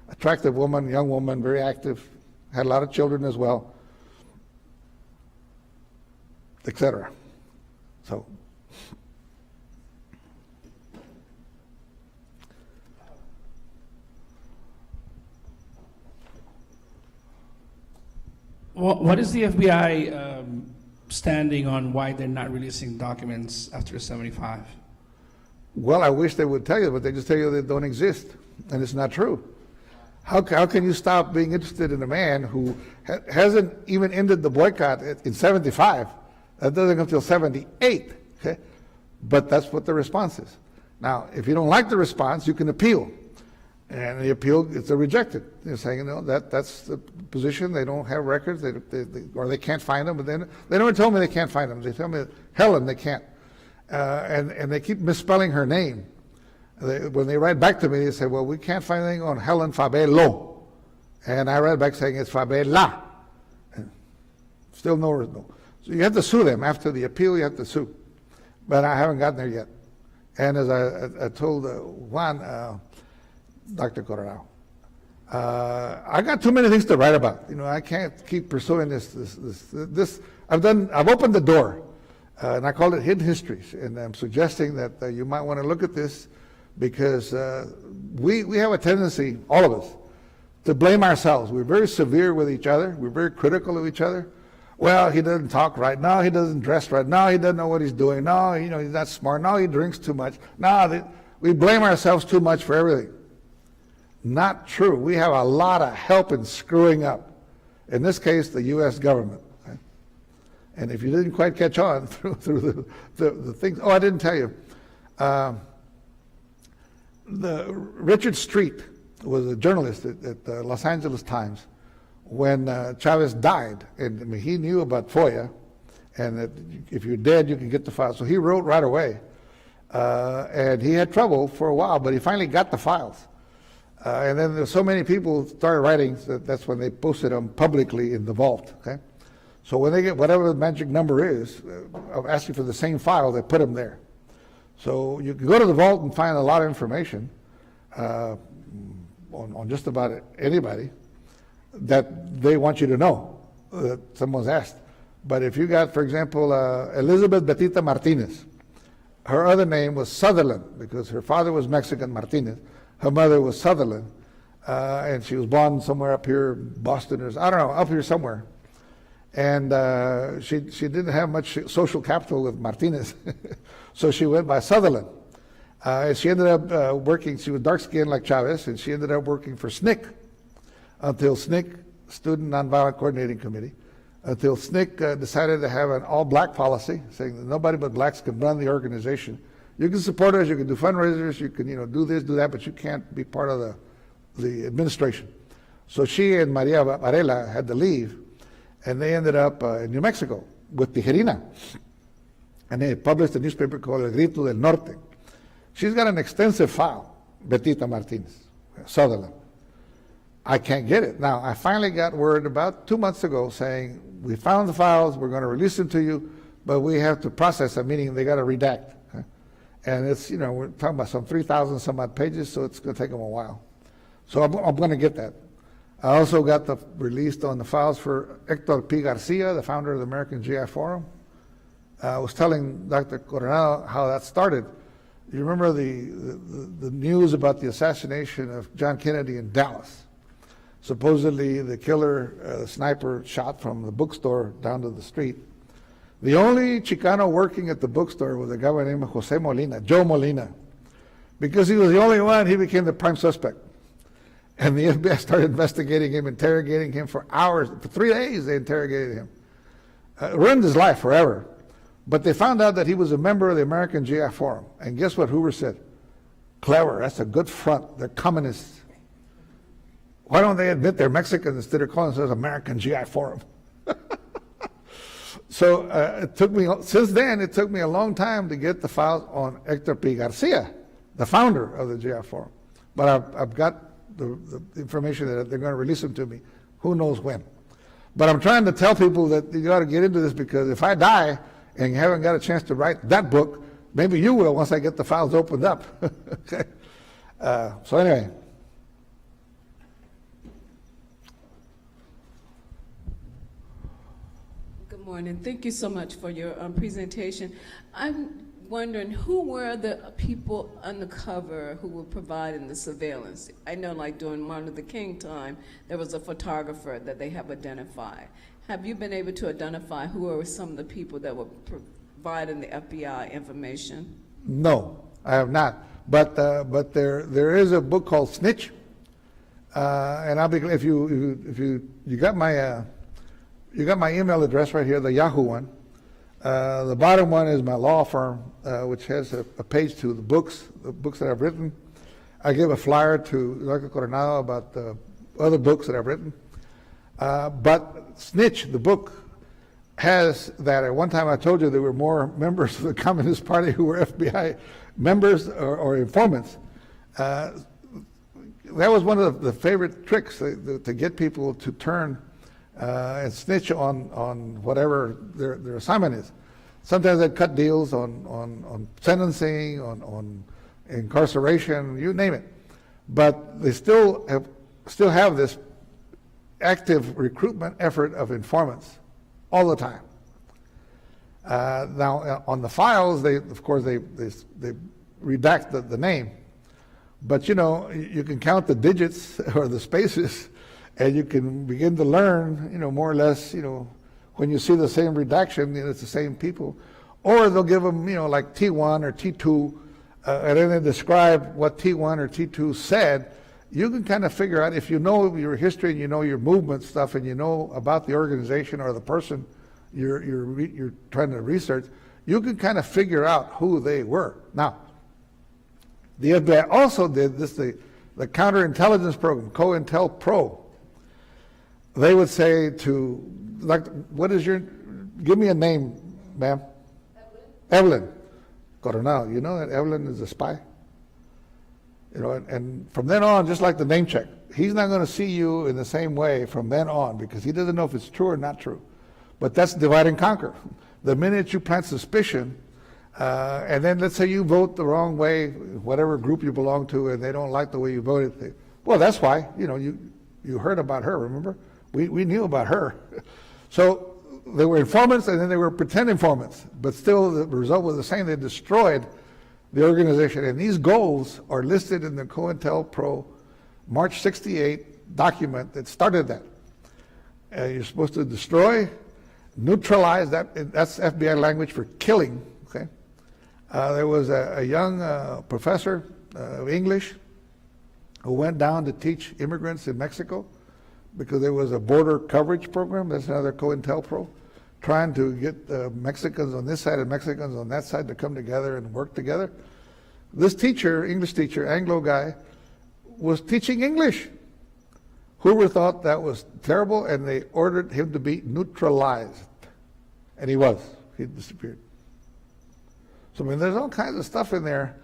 attractive woman, young woman, very active, had a lot of children as well, etc. So. What is the FBI standing on why they're not releasing documents after 75? Well, I wish they would tell you, but they just tell you they don't exist, and it's not true. How can you stop being interested in a man who hasn't even ended the boycott in 75? That doesn't come until 78, okay? But that's what the response is. Now, if you don't like the response, you can appeal. And the appeal is rejected. They're saying, that's the position. They don't have records, or they can't find them. But then they never tell me they can't find them. They tell me Helen they can't, and they keep misspelling her name. When they write back to me, they say, "Well, we can't find anything on Helen Fabelo," and I write back saying it's Fabela. And still no. So you have to sue them after the appeal. You have to sue, but I haven't gotten there yet. And as I told Juan. Dr. Corral, I got too many things to write about. I can't keep pursuing this. I've opened the door, and I call it Hidden Histories, and I'm suggesting that you might want to look at this because we have a tendency, all of us, to blame ourselves. We're very severe with each other. We're very critical of each other. Well, he doesn't talk right. No, he doesn't dress right. No, he doesn't know what he's doing. No, he's not smart. No, he drinks too much. No, we blame ourselves too much for everything. Not true. We have a lot of help in screwing up. In this case, the U.S. government. Right? And if you didn't quite catch on through the things, I didn't tell you. The Richard Street was a journalist at the Los Angeles Times when Chavez died, and he knew about FOIA, and that if you're dead, you can get the files. So he wrote right away, and he had trouble for a while, but he finally got the files. And then there's so many people started writing that that's when they posted them publicly in the vault. Okay, so when they get whatever the magic number is of asking for the same file, they put them there. So you can go to the vault and find a lot of information on just about anybody that they want you to know that someone's asked. But if you got, for example, Elizabeth Betita Martinez, her other name was Sutherland because her father was Mexican, Martinez. Her mother was Sutherland, and she was born somewhere up here, Boston, or I don't know, up here somewhere. And she didn't have much social capital with Martinez, so she went by Sutherland. And she ended up working, she was dark-skinned like Chavez, and she ended up working for SNCC until SNCC, Student Nonviolent Coordinating Committee, until SNCC decided to have an all-black policy, saying that nobody but blacks can run the organization. You can support us, you can do fundraisers, you can do this, do that, but you can't be part of the administration. So she and Maria Varela had to leave, and they ended up in New Mexico with Tijerina. And they published a newspaper called El Grito del Norte. She's got an extensive file, Betita Martinez, Sutherland. I can't get it. Now, I finally got word about 2 months ago saying, we found the files, we're going to release them to you, but we have to process them, meaning they got to redact. And it's, we're talking about some 3,000 some odd pages, so it's going to take them a while. So I'm going to get that. I also got the released on the files for Hector P. Garcia, the founder of the American GI Forum. I was telling Dr. Coronado how that started. You remember the news about the assassination of John Kennedy in Dallas? Supposedly the killer, the sniper, shot from the bookstore down to the street. The only Chicano working at the bookstore was a guy named José Molina, Joe Molina. Because he was the only one, he became the prime suspect. And the FBI started investigating him, interrogating him for hours. For 3 days they interrogated him. Ruined his life forever. But they found out that he was a member of the American GI Forum. And guess what Hoover said? Clever, that's a good front. They're communists. Why don't they admit they're Mexicans instead of calling themselves American GI Forum? So it took me, since then, it took me a long time to get the files on Hector P. Garcia, the founder of the GI Forum. But I've got the information that they're going to release them to me. Who knows when? But I'm trying to tell people that you got to get into this, because if I die and you haven't got a chance to write that book, maybe you will once I get the files opened up. Okay. So anyway. Good morning. Thank you so much for your presentation. I'm wondering, who were the people undercover who were providing the surveillance? I know, like during Martin Luther King time, there was a photographer that they have identified. Have you been able to identify who were some of the people that were providing the FBI information? No, I have not. But there is a book called Snitch, and I'll be glad if you got my email address right here, the Yahoo one. The bottom one is my law firm, which has a page to the books that I've written. I give a flyer to Dr. Coronado about the other books that I've written. But Snitch, the book, has that. At one time I told you there were more members of the Communist Party who were FBI members or informants. That was one of the favorite tricks to get people to turn and snitch on whatever their assignment is. Sometimes they'd cut deals on sentencing, on incarceration, you name it. But they still have this active recruitment effort of informants all the time. Now on the files, they redact the name, but you can count the digits or the spaces, and you can begin to learn, more or less, when you see the same redaction, it's the same people. Or they'll give them, like T1 or T2, and then they describe what T1 or T2 said. You can kind of figure out, if you know your history and you know your movement stuff and you know about the organization or the person you're trying to research, you can kind of figure out who they were. Now, the FBI also did this, the counterintelligence program, COINTELPRO. They would say to, like, give me a name, Ma'am? Evelyn Coronel. You know that Evelyn is a spy? You know, and from then on, just like the name check, he's not going to see you in the same way from then on because he doesn't know if it's true or not true. But that's divide and conquer. The minute you plant suspicion, and then let's say you vote the wrong way, whatever group you belong to, and they don't like the way you voted, well, that's why, you know, you heard about her, remember? We knew about her. So they were informants and then they were pretend informants, but still the result was the same. They destroyed the organization. And these goals are listed in the COINTELPRO March 68 document that started that. You're supposed to destroy, neutralize, that's FBI language for killing, okay? There was a young professor of English who went down to teach immigrants in Mexico because there was a border coverage program, that's another COINTELPRO, trying to get Mexicans on this side and Mexicans on that side to come together and work together. This teacher, English teacher, Anglo guy, was teaching English. Hoover thought that was terrible and they ordered him to be neutralized. And he was. He disappeared. So, I mean, there's all kinds of stuff in there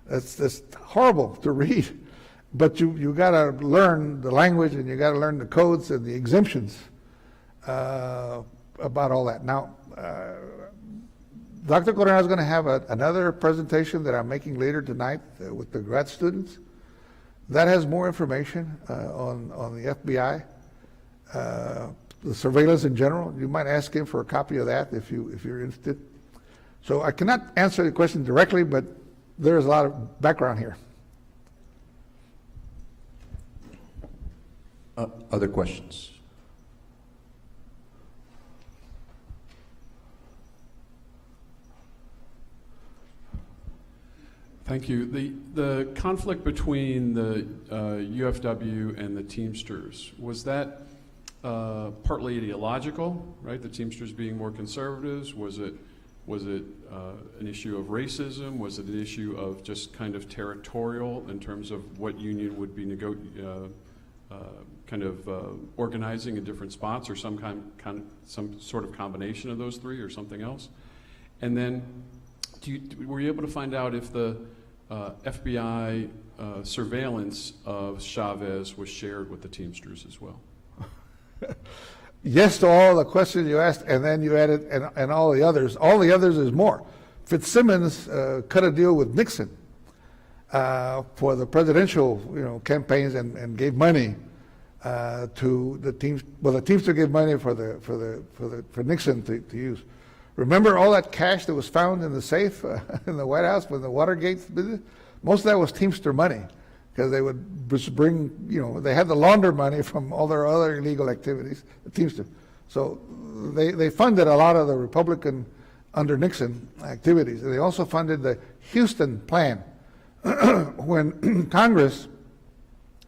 that's horrible to read. But you got to learn the language and you got to learn the codes and the exemptions about all that. Now, Dr. Coronel is going to have another presentation that I'm making later tonight with the grad students. That has more information on the FBI, the surveillance in general. You might ask him for a copy of that if you're interested. So I cannot answer the question directly, but there is a lot of background here. Other questions? Thank you. The conflict between the UFW and the Teamsters, was that partly ideological, right? The Teamsters being more conservatives? Was it an issue of racism? Was it an issue of just kind of territorial in terms of what union would be organizing in different spots, or some sort of combination of those three, or something else? And then, were you able to find out if the FBI surveillance of Chavez was shared with the Teamsters as well? Yes to all the questions you asked, and then you added, and all the others. All the others is more. Fitzsimmons cut a deal with Nixon for the presidential, campaigns, and gave money to the teams. Well, the Teamster gave money for Nixon to use. Remember all that cash that was found in the safe in the White House when the Watergate business? Most of that was Teamster money, because they would just bring, they had the launder money from all their other illegal activities, the Teamster. So they funded a lot of the Republican under Nixon activities. And they also funded the Houston plan. When Congress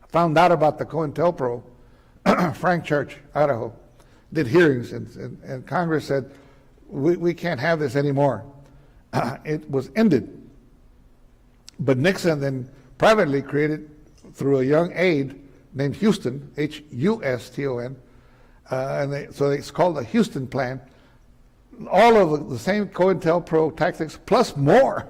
found out about the COINTELPRO, Frank Church, Idaho, did hearings, and Congress said, we can't have this anymore. It was ended. But Nixon then privately created, through a young aide named Houston, H-U-S-T-O-N, so it's called the Houston Plan. All of the same COINTELPRO tactics plus more.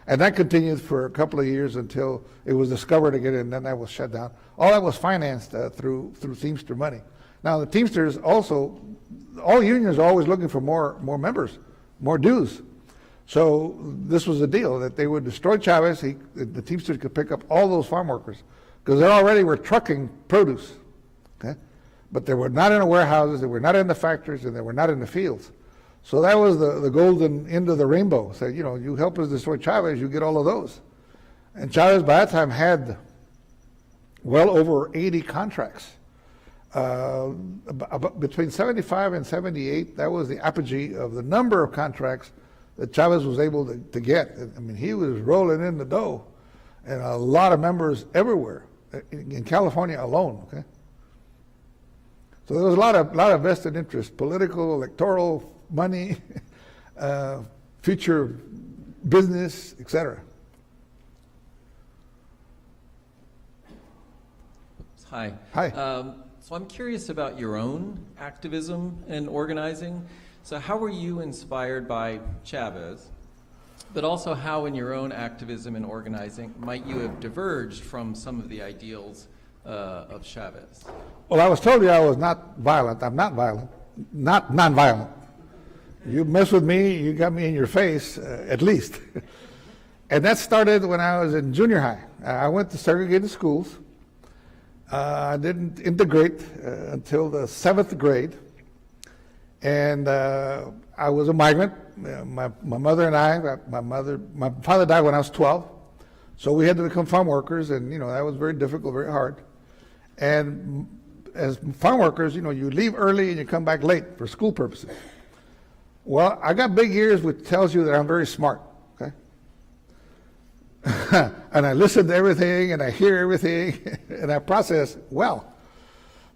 And that continued for a couple of years until it was discovered again, and then that was shut down. All that was financed through Teamster money. Now the Teamsters also, all unions are always looking for more members, more dues. So this was the deal, that they would destroy Chavez. The Teamsters could pick up all those farm workers, because they already were trucking produce, okay? But they were not in the warehouses, they were not in the factories, and they were not in the fields. So that was the golden end of the rainbow. So, you help us destroy Chavez, you get all of those. And Chavez by that time had well over 80 contracts. Between 75 and 78, that was the apogee of the number of contracts that Chavez was able to get. I mean, he was rolling in the dough, and a lot of members everywhere, in California alone, okay? So there was a lot of vested interest, political, electoral, money, future business, etc. Hi. Hi. So I'm curious about your own activism and organizing. So how were you inspired by Chavez, but also how in your own activism and organizing might you have diverged from some of the ideals of Chavez? Well, I was told you I was not violent. I'm not violent, not non-violent. You mess with me, you got me in your face, at least. And that started when I was in junior high. I went to segregated schools. I didn't integrate until the 7th grade. And I was a migrant. My mother and I, my father died when I was 12. So we had to become farm workers, and that was very difficult, very hard. And as farm workers, you leave early and you come back late for school purposes. Well, I got big ears, which tells you that I'm very smart, okay? And I listen to everything, and I hear everything, and I process well.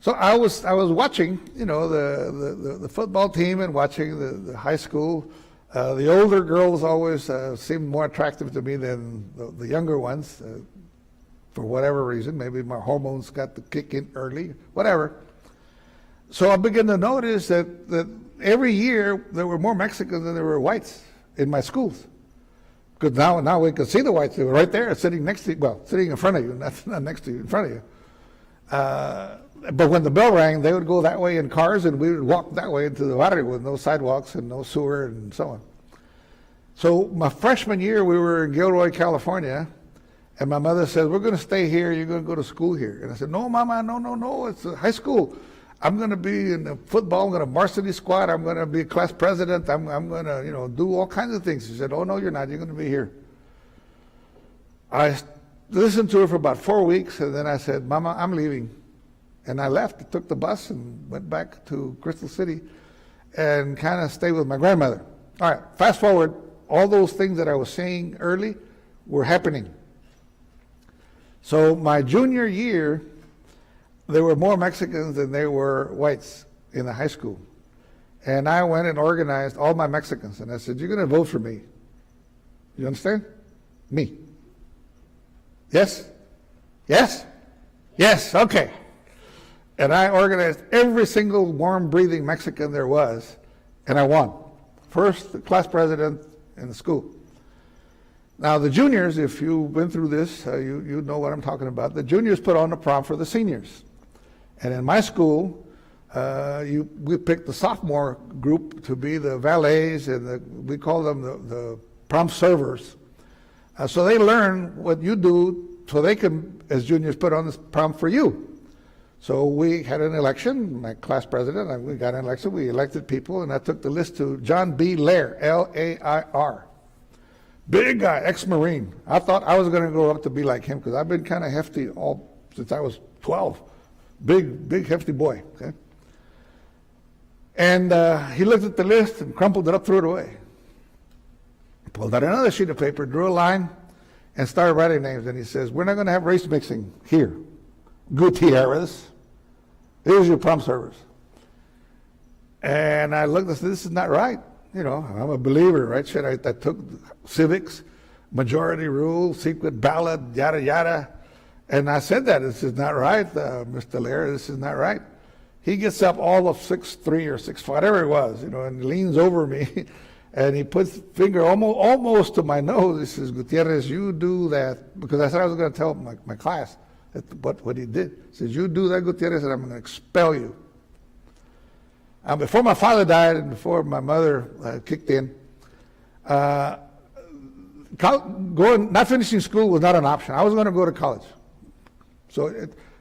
So I was watching, the football team and watching the high school. The older girls always seemed more attractive to me than the younger ones, for whatever reason. Maybe my hormones got to kick in early, whatever. So I began to notice that every year there were more Mexicans than there were whites in my schools. Because now we could see the whites. They were right there, sitting next to you, well, sitting in front of you, not next to you, in front of you. But when the bell rang, they would go that way in cars, and we would walk that way into the barrio with no sidewalks and no sewer and so on. So my freshman year, we were in Gilroy, California, and my mother said, "We're going to stay here. You're going to go to school here." And I said, "No, Mama, no. It's a high school. I'm going to be in the football. I'm going to varsity squad. I'm going to be a class president. I'm going to, do all kinds of things." She said, "Oh, no, you're not. You're going to be here." I listened to her for about 4 weeks, and then I said, "Mama, I'm leaving." And I left, took the bus, and went back to Crystal City and kind of stayed with my grandmother. All right, fast forward, all those things that I was saying early were happening. So my junior year, there were more Mexicans than there were whites in the high school. And I went and organized all my Mexicans, and I said, "You're going to vote for me. You understand? Me. Yes? Yes? Yes, okay." And I organized every single warm-breathing Mexican there was, and I won. First, the class president in the school. Now, the juniors, if you've been through this, you know what I'm talking about. The juniors put on the prom for the seniors. And in my school, we picked the sophomore group to be the valets, and we call them the prom servers. So they learn what you do so they can, as juniors, put on this prom for you. So we had an election, my class president, we got an election, we elected people, and I took the list to John B. Lair, L-A-I-R. Big guy, ex-Marine. I thought I was going to grow up to be like him, because I've been kind of hefty since I was 12. Big, hefty boy, okay? And he looked at the list and crumpled it up, threw it away. Pulled out another sheet of paper, drew a line, and started writing names, and he says, "We're not going to have race mixing here. Gutiérrez, here's your prom servers." And I looked and said, "This is not right. I'm a believer, right?" Shit, I took civics, majority rule, secret ballot, yada, yada. And I said that, "This is not right, Mr. Lair, this is not right." He gets up all of 6'3" or 6'5", whatever it was, and leans over me, and he puts finger almost to my nose. He says, "Gutiérrez, you do that," because I said I was going to tell my class what he did. He says, "You do that, Gutiérrez, and I'm going to expel you." Before my father died and before my mother kicked in, not finishing school was not an option. I was going to go to college. So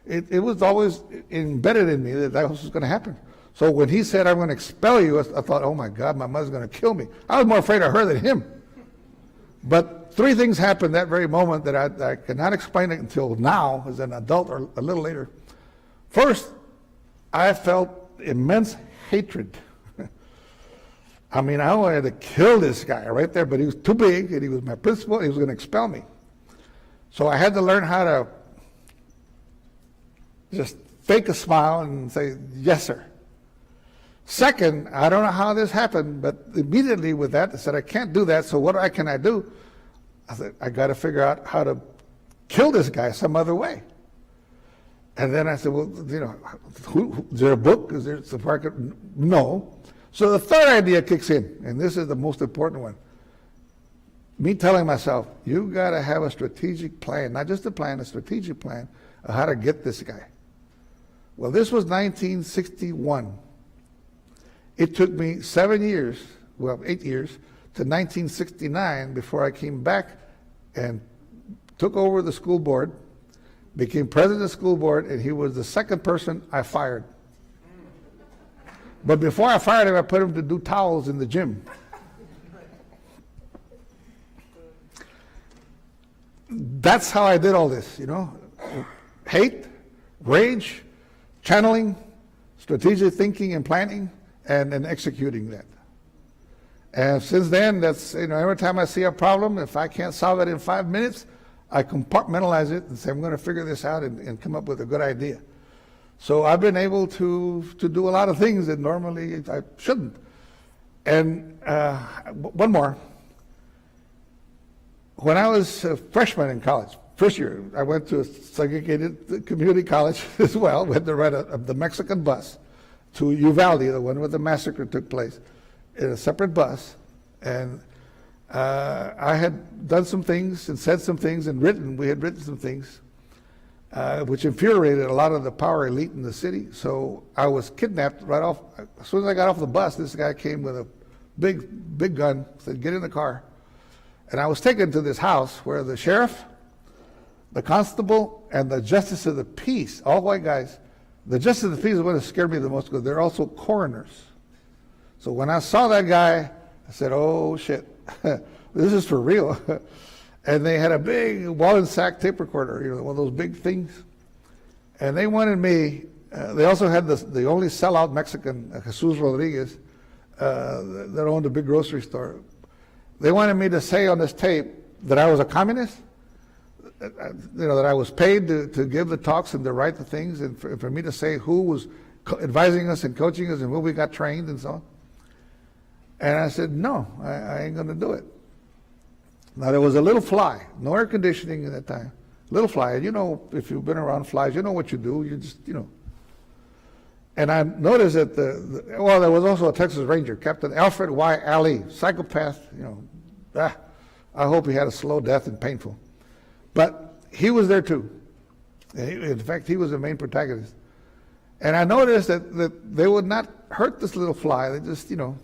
it was always embedded in me that was going to happen. So when he said, "I'm going to expel you," I thought, "Oh my God, my mother's going to kill me." I was more afraid of her than him. But 3 things happened that very moment that I cannot explain it until now, as an adult or a little later. First, I felt immense hatred. I mean, I wanted to kill this guy right there, but he was too big, and he was my principal, he was going to expel me. So I had to learn how to just fake a smile and say, "Yes, sir." Second, I don't know how this happened, but immediately with that, I said, I can't do that, so what can I do? I said, I got to figure out how to kill this guy some other way. And then I said, "Well, is there a book? Is there some market?" No. So the third idea kicks in, and this is the most important one. Me telling myself, you got to have a strategic plan, not just a plan, a strategic plan of how to get this guy. Well, this was 1961. It took me 7 years, well, 8 years, to 1969 before I came back and took over the school board, became president of the school board, and he was the second person I fired. But before I fired him, I put him to do towels in the gym. That's how I did all this, you know. Hate, rage, channeling, strategic thinking and planning, and executing that. And since then, that's, you know, every time I see a problem, if I can't solve it in 5 minutes, I compartmentalize it and say, I'm going to figure this out and come up with a good idea. So I've been able to do a lot of things that normally I shouldn't. And one more. When I was a freshman in college, first year, I went to a segregated community college as well. We had to ride the Mexican bus to Uvalde, the one where the massacre took place, in a separate bus. And I had done some things and said some things and we had written some things, which infuriated a lot of the power elite in the city. So I was kidnapped right off. As soon as I got off the bus, this guy came with a big gun, said, get in the car. And I was taken to this house where the sheriff, the constable, and the justice of the peace, all white guys. The justice of the peace is what scared me the most because they're also coroners. So when I saw that guy, I said, oh shit, this is for real. And they had a big Wallensack tape recorder, you know, one of those big things. And they wanted me, they also had the only sellout Mexican, Jesus Rodriguez, that owned a big grocery store. They wanted me to say on this tape that I was a communist, you know, that I was paid to give the talks and to write the things, and for me to say who was advising us and coaching us and where we got trained and so on. And I said, no, I ain't going to do it. Now, there was a little fly, no air conditioning at that time, little fly. You know, if you've been around flies, you know what you do. You just, you know. And I noticed that well, there was also a Texas Ranger, Captain Alfred Y. Alley, psychopath, you know. I hope he had a slow death and painful. But he was there too. In fact, he was the main protagonist. And I noticed that they would not hurt this little fly. They just, you know,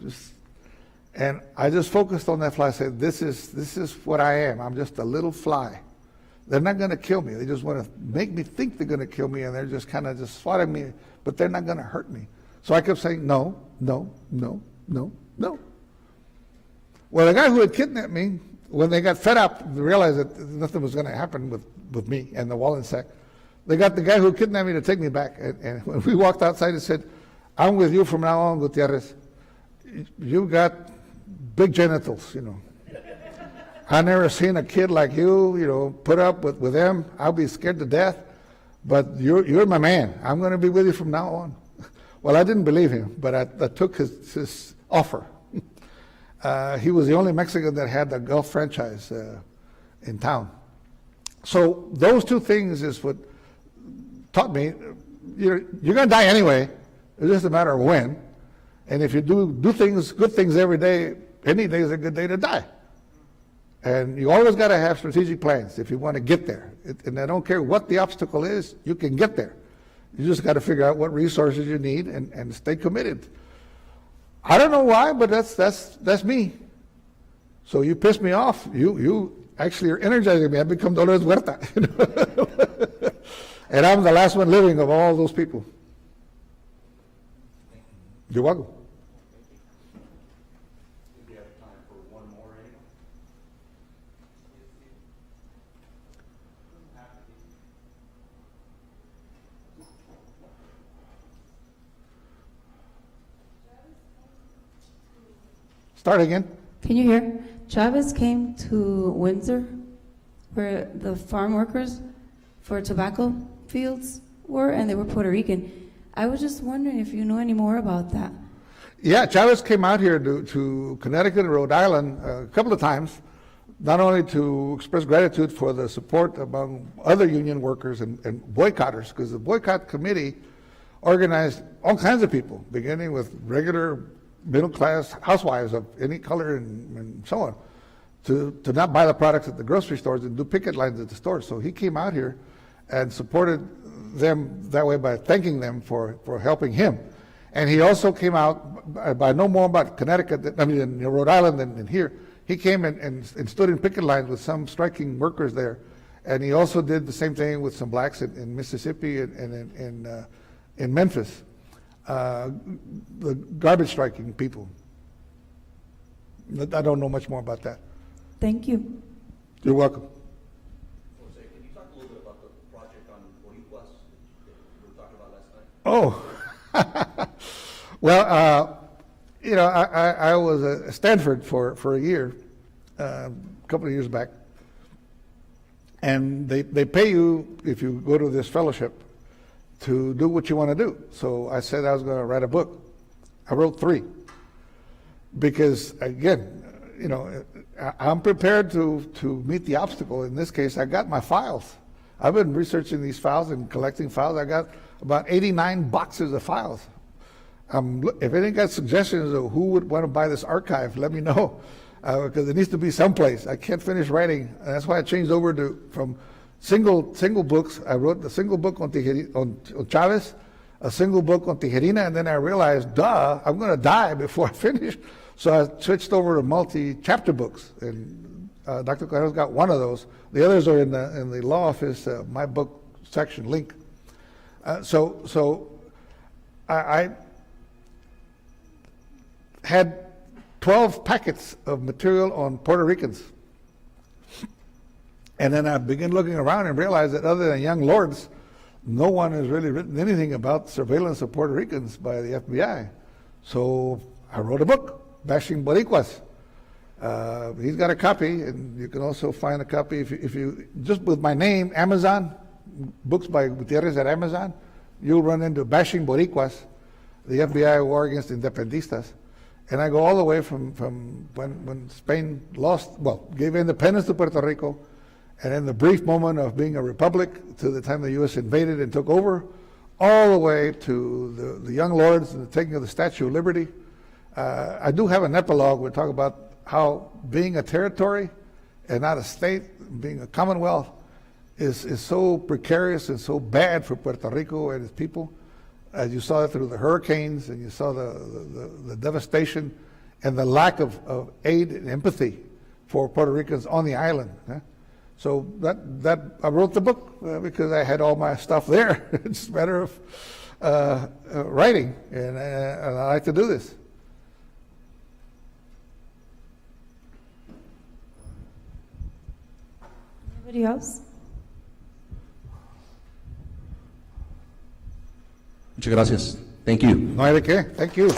and I just focused on that fly. I said, this is what I am. I'm just a little fly. They're not going to kill me. They just want to make me think they're going to kill me, and they're just kind of just swatting me, but they're not going to hurt me. So I kept saying, no, no, no, no, no. Well, the guy who had kidnapped me, when they got fed up, they realized that nothing was going to happen with me and the Wallensack. They got the guy who kidnapped me to take me back. And when we walked outside, he said, I'm with you from now on, Gutiérrez. You got big genitals, you know. I never seen a kid like you, you know, put up with them. I'll be scared to death, but you're my man. I'm going to be with you from now on. Well, I didn't believe him, but I took his offer. He was the only Mexican that had the Gulf franchise in town. So those two things is what taught me, you're going to die anyway. It's just a matter of when. And if you do things, good things every day, any day is a good day to die. And you always got to have strategic plans if you want to get there. And I don't care what the obstacle is, you can get there. You just got to figure out what resources you need and stay committed. I don't know why, but that's me. So you piss me off. You actually are energizing me. I become Dolores Huerta. And I'm the last one living of all those people. You're welcome. We have time for one more. Start again. Can you hear? Chavez came to Windsor, where the farm workers for tobacco fields were, and they were Puerto Rican. I was just wondering if you know any more about that. Yeah, Chavez came out here to Connecticut and Rhode Island a couple of times, not only to express gratitude for the support among other union workers and boycotters, because the boycott committee organized all kinds of people, beginning with regular middle-class housewives of any color and so on to not buy the products at the grocery stores and do picket lines at the stores. So he came out here and supported them that way by thanking them for helping him. And he also came out, by no more about Connecticut, in Rhode Island than here. He came and stood in picket lines with some striking workers there. And he also did the same thing with some blacks in Mississippi and in Memphis, the garbage striking people. I don't know much more about that. Thank you. You're welcome. Jose, can you talk a little bit about the project on Boricuas that we were talking about last night? Oh, well, I was at Stanford for a year, a couple of years back, and they pay you if you go to this fellowship to do what you want to do. So I said I was going to write a book. I wrote 3 because, again, I'm prepared to meet the obstacle. In this case, I got my files. I've been researching these files and collecting files. I got about 89 boxes of files. If any got suggestions of who would want to buy this archive, let me know, because it needs to be someplace. I can't finish writing, and that's why I changed over from single books. I wrote the single book on Chavez, a single book on Tijerina, and then I realized, I'm going to die before I finish. So I switched over to multi-chapter books, and Dr. Correo's got one of those. The others are in the law office, my book section link. So I had 12 packets of material on Puerto Ricans. And then I began looking around and realized that other than young lords, no one has really written anything about surveillance of Puerto Ricans by the FBI. So I wrote a book, Bashing Boricuas. He's got a copy, and you can also find a copy if you just with my name, Amazon, books by Gutiérrez at Amazon, you'll run into Bashing Boricuas, the FBI War Against Independistas. And I go all the way from when Spain gave independence to Puerto Rico, and in the brief moment of being a republic to the time the U.S. invaded and took over, all the way to the young lords and the taking of the Statue of Liberty. I do have an epilogue where we talk about how being a territory and not a state, being a commonwealth, is so precarious and so bad for Puerto Rico and its people. As you saw it through the hurricanes, and you saw the devastation and the lack of aid and empathy for Puerto Ricans on the island. So that I wrote the book because I had all my stuff there. It's a matter of writing, and I like to do this. Anybody else? Muchas gracias. Thank you. No hay de qué. Thank you.